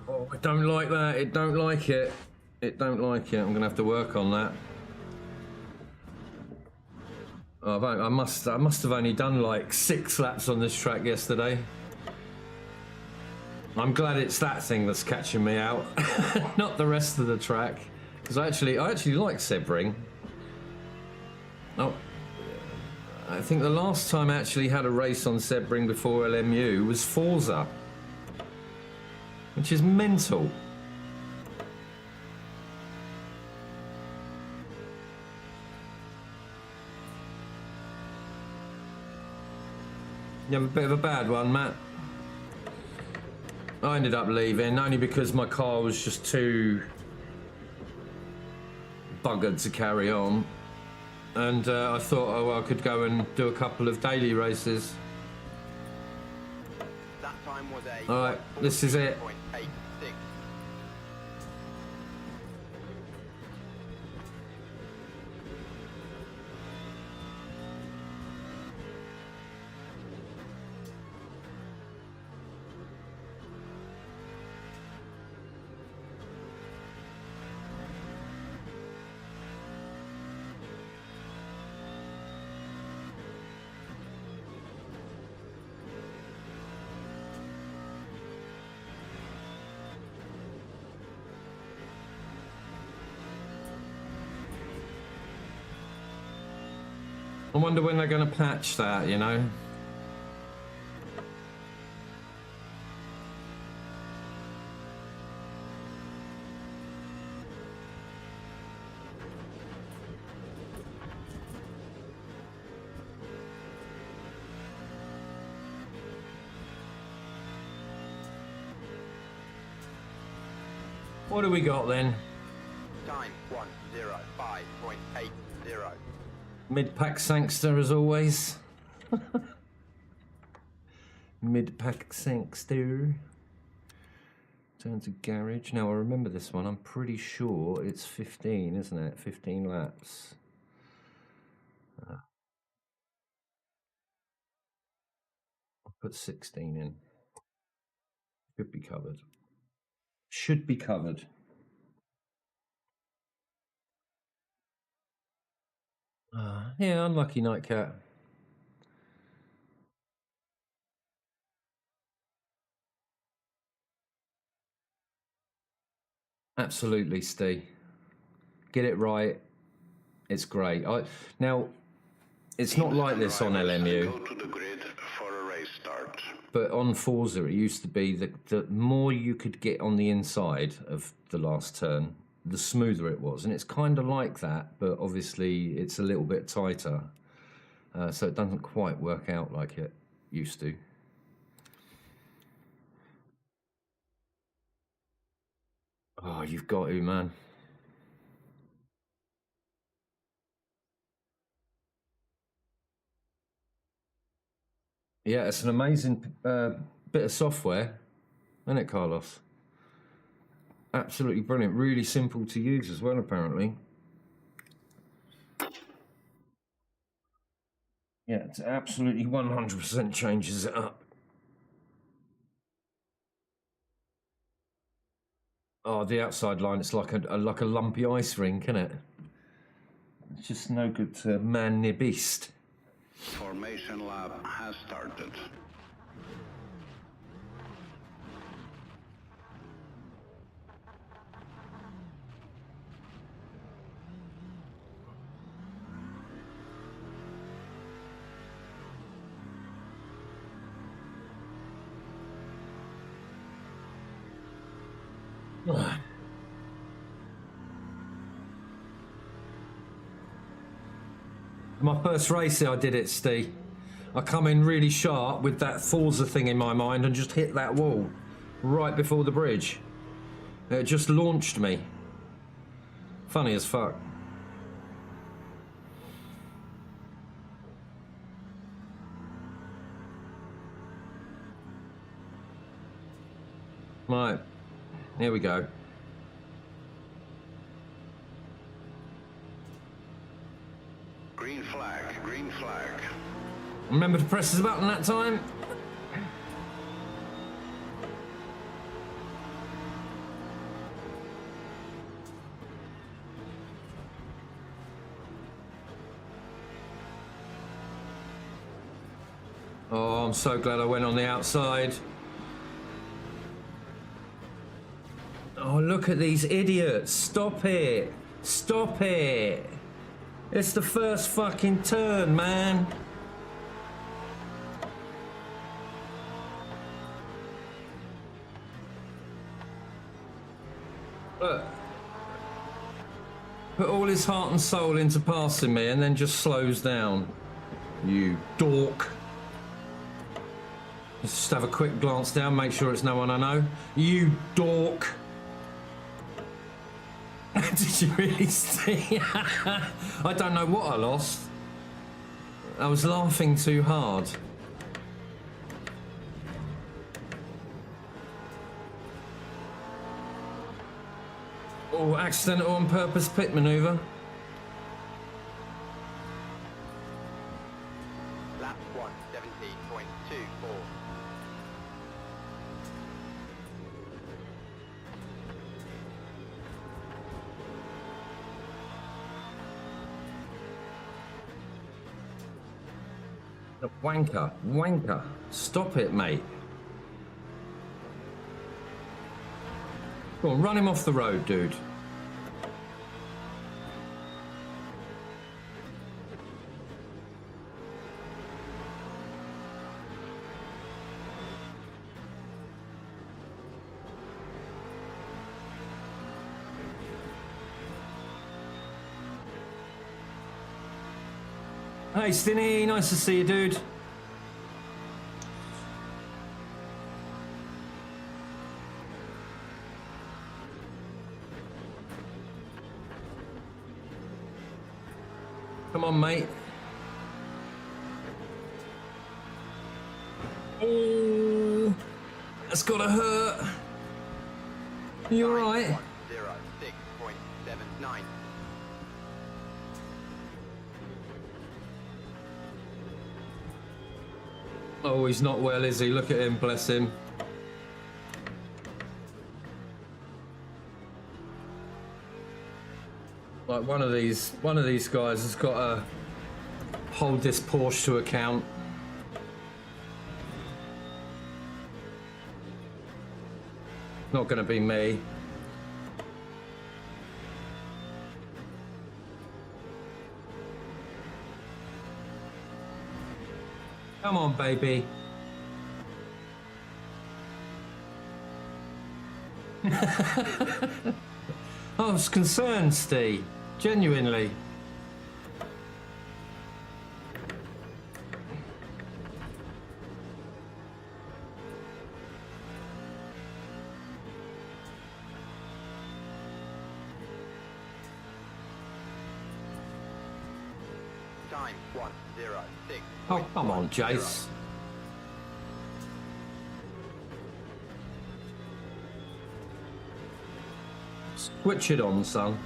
Oh, I don't like that. It don't like it. It don't like it. I'm going to have to work on that. Oh, I must have only done like 6 laps on this track yesterday. I'm glad it's that thing that's catching me out, not the rest of the track. Because I actually like Sebring. Oh, I think the last time I actually had a race on Sebring before LMU was Forza, which is mental. You have a bit of a bad one, Matt. I ended up leaving only because my car was just too buggered to carry on, and I thought, oh, well, I could go and do a couple of daily races. That time was a All right, this is it. 0.86. I wonder when they're going to patch that, you know? What do we got then? Time 1:05.80. Mid-pack Sangster as always. Mid-pack Sangster. Turn to garage. Now I remember this one. I'm pretty sure it's 15, isn't it? 15 laps. I'll put 16 in. Should be covered. Should be covered. Yeah, unlucky Nightcat. Absolutely, Steve. Get it right. It's great. Now, it's not like this on LMU. Go to the grid for a race start. But on Forza, it used to be that the more you could get on the inside of the last turn, the smoother it was. And it's kind of like that, but obviously it's a little bit tighter. So it doesn't quite work out like it used to. Oh, you've got to, man. Yeah, it's an amazing bit of software, isn't it, Carlos? Absolutely brilliant. Really simple to use as well, apparently. Yeah, it's absolutely 100% changes it up. Oh, the outside line, it's like a lumpy ice rink, isn't it? It's just no good to man near beast. Formation lap has started. My first race I did it, Steve. I come in really sharp with that Forza thing in my mind and just hit that wall right before the bridge. It just launched me. Funny as fuck. Right, here we go. Green flag, green flag. Remember to press the button that time? Oh, I'm so glad I went on the outside. Oh, look at these idiots. Stop it. Stop it. It's the first fucking turn, man. Look. Put all his heart and soul into passing me and then just slows down. You dork. Just have a quick glance down, make sure it's no one I know. You dork. Did you really see? I don't know what I lost. I was laughing too hard. Oh, accidental on purpose pit maneuver. Lap 170.24. Wanker, wanker. Stop it, mate. Go on, run him off the road, dude. Hey, Stinny, nice to see you, dude. Come on, mate. Oh, that's gotta hurt. You alright? 106.79. Oh, he's not well, is he? Look at him, bless him. Like one of these guys has got to hold this Porsche to account. Not going to be me. Come on, baby. I was concerned, Steve. Genuinely. Time 106. Oh, come on, Jace. Switch it on, son.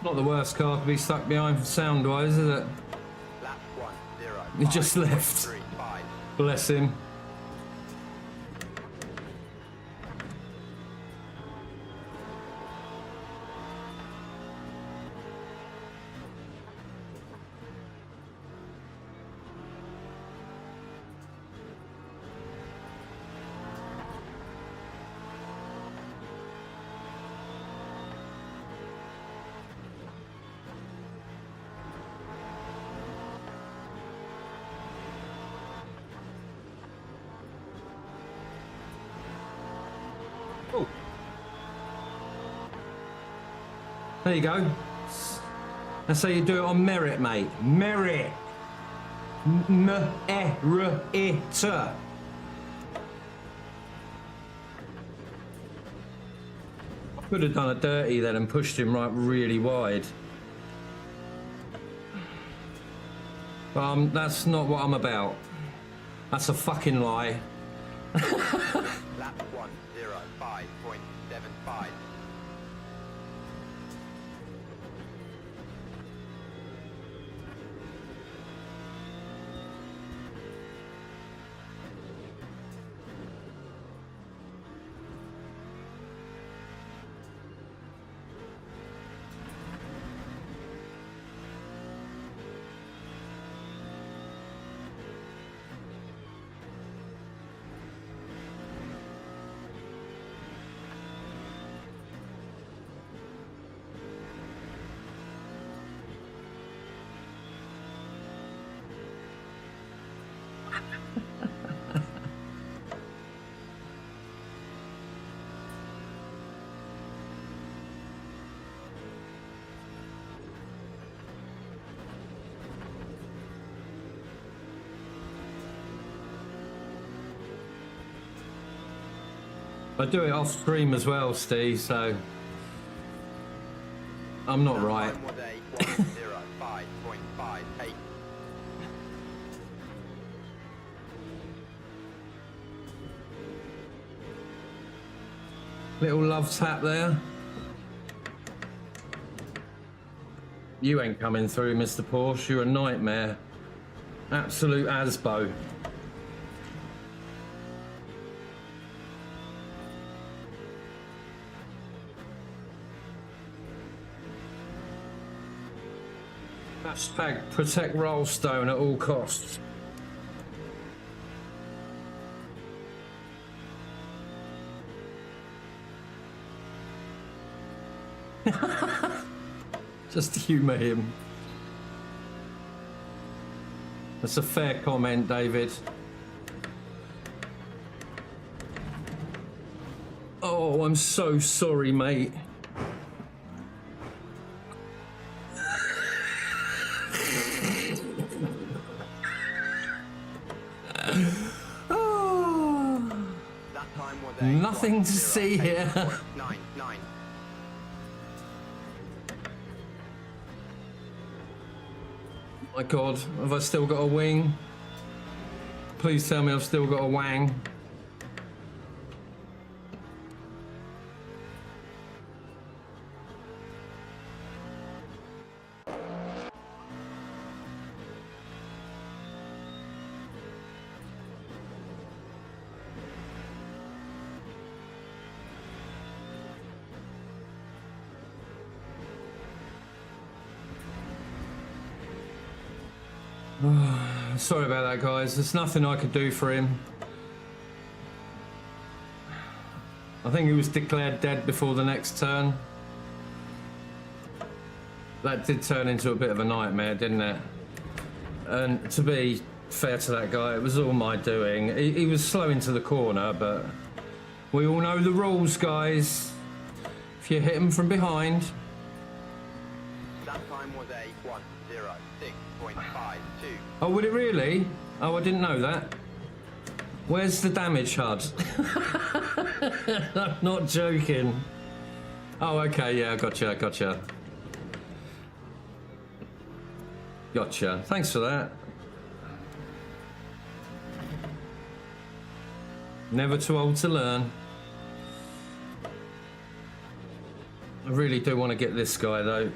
Not the worst car to be stuck behind sound-wise, is it? Lap 10. He just left. 5.35. Bless him. Oh. There you go. That's how you do it on merit, mate. Merit. M-E-R-I-T. Could have done a dirty then and pushed him right really wide. That's not what I'm about. That's a fucking lie. Lap 1:05.75. I do it off stream as well, Steve, so I'm not right. Time was a 1:05.58. Little love tap there. You ain't coming through, Mr. Porsche. You're a nightmare. Absolute asbo. Hashtag protect Rollstone at all costs. Just to humour him. That's a fair comment, David. Oh, I'm so sorry, mate. That time was a Nothing to see here. 1:08.99. My God, have I still got a wing? Please tell me I've still got a wang. Sorry about that, guys. There's nothing I could do for him. I think he was declared dead before the next turn. That did turn into a bit of a nightmare, didn't it? And to be fair to that guy, it was all my doing. He was slow into the corner, but we all know the rules, guys. If you hit him from behind... That time was a 1:06.52. Oh, would it really? Oh, I didn't know that. Where's the damage HUD? I'm not joking. Oh, okay, yeah, gotcha. Gotcha. Thanks for that. Never too old to learn. I really do want to get this guy, though.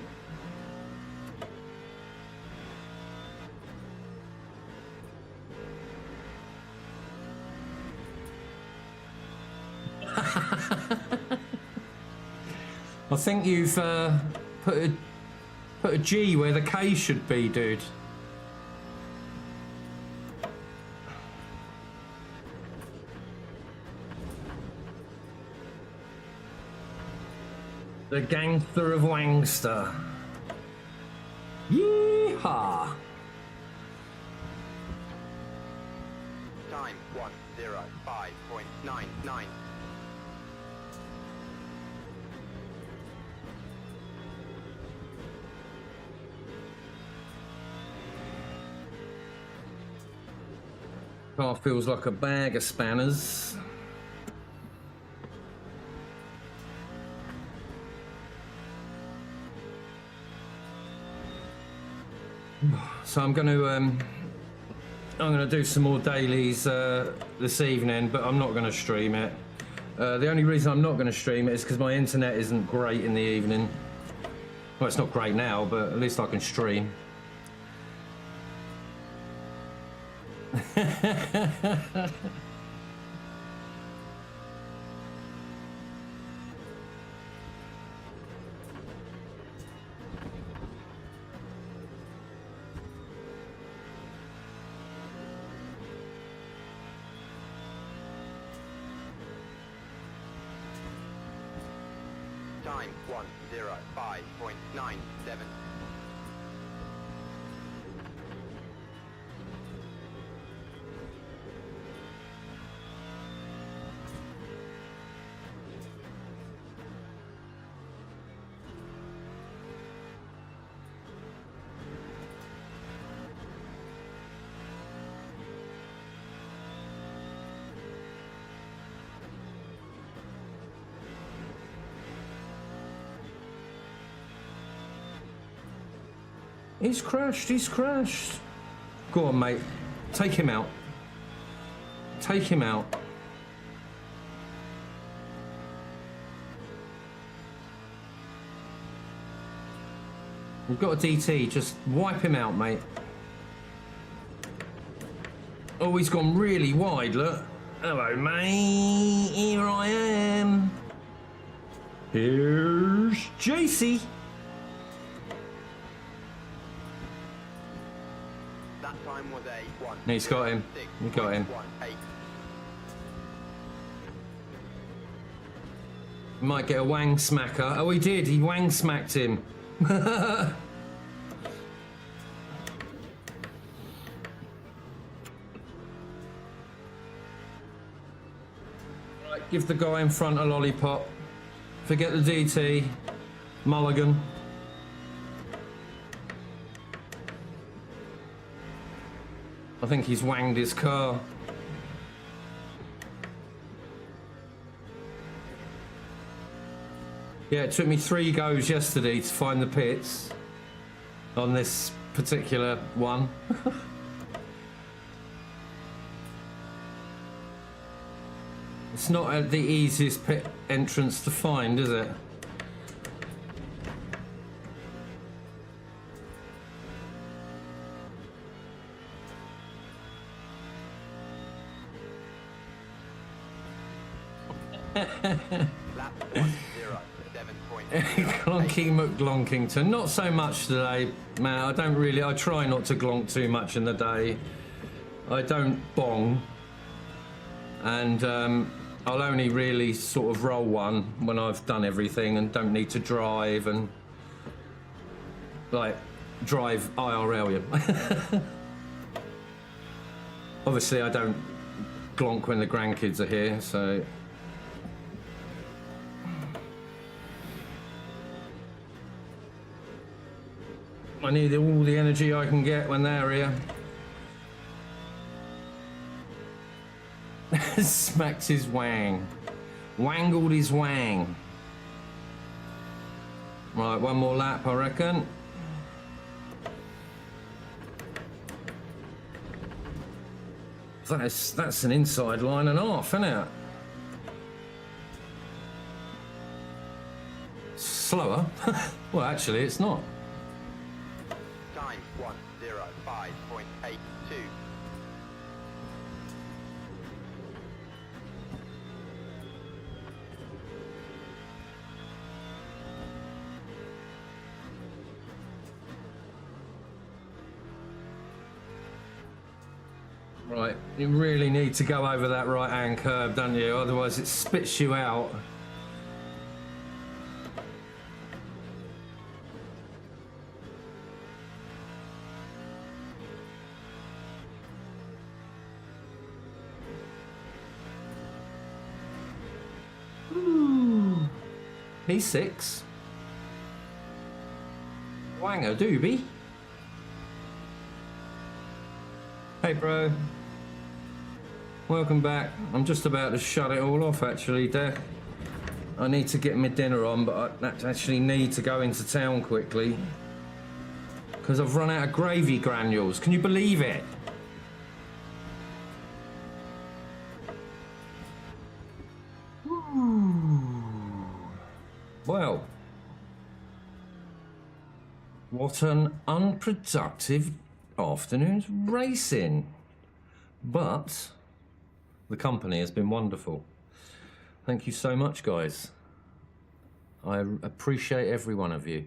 I think you've put a G where the K should be, dude. The gangster of Wangster. Yeehaw! Time 105.99. Car feels like a bag of spanners. So I'm going to do some more dailies this evening, but I'm not going to stream it. The only reason I'm not going to stream it is because my internet isn't great in the evening. Well, it's not great now, but at least I can stream. Time 105.97. He's crashed, he's crashed. Go on, mate. Take him out. Take him out. We've got a DT, just wipe him out, mate. Oh, he's gone really wide, look. Hello, mate. Here I am. Here's JC. That time was a 1. He's got him. He got him. 18. Might get a wang smacker. Oh, he did. He wang smacked him. Right, give the guy in front a lollipop. Forget the DT. Mulligan. I think he's wanged his car. Yeah, it took me 3 goes yesterday to find the pits on this particular one. It's not the easiest pit entrance to find, is it? Lap 107.0. Glonky McGlonkington. Not so much today, man. I try not to glonk too much in the day. I don't bong. And I'll only really sort of roll one when I've done everything and don't need to drive and like drive IRL. Yeah. Obviously, I don't glonk when the grandkids are here, so. I need all the energy I can get when they're here. Smacked his wang. Wangled his wang. Right, one more lap, I reckon. That's an inside line and half, isn't it? Slower? Well, actually, it's not. Time 105.82. Right, you really need to go over that right-hand curb, don't you? Otherwise it spits you out. Ooh. P6. Wanger doobie. Hey bro. Welcome back. I'm just about to shut it all off actually, Dec. I need to get my dinner on, but I actually need to go into town quickly. Because I've run out of gravy granules. Can you believe it? Well, what an unproductive afternoon's racing. But the company has been wonderful. Thank you so much, guys. I appreciate every one of you.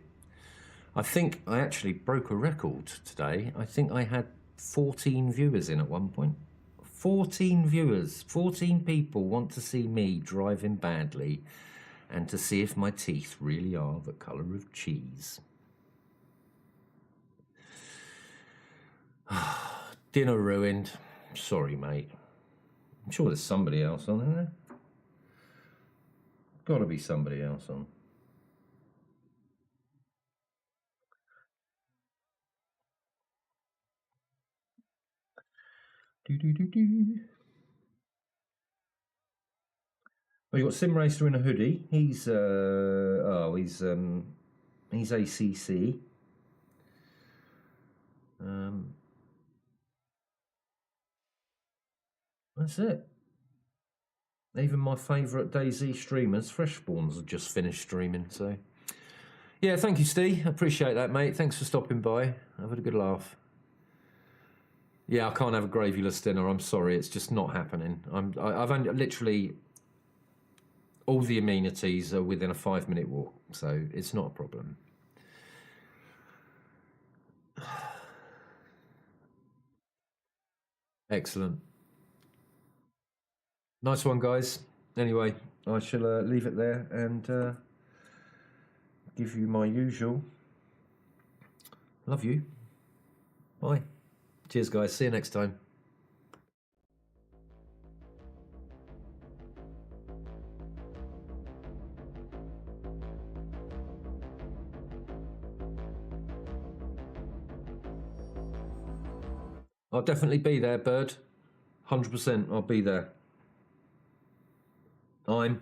I think I actually broke a record today. I think I had 14 viewers in at one point. 14 viewers, 14 people want to see me driving badly and to see if my teeth really are the colour of cheese. Dinner ruined. Sorry, mate. I'm sure there's somebody else on there. Got to be somebody else on. Oh, you got Sim Racer in a hoodie. He's ACC. That's it. Even my favourite DayZ streamers, Freshspawns, have just finished streaming. So, yeah, thank you, Steve. Appreciate that, mate. Thanks for stopping by. I've had a good laugh. Yeah, I can't have a gravyless dinner. I'm sorry, it's just not happening. I've only literally all the amenities are within a 5-minute walk, so it's not a problem. Excellent. Nice one, guys. Anyway, I shall leave it there and give you my usual. Love you. Bye. Cheers, guys. See you next time. I'll definitely be there, Bird. 100%, I'll be there. I'm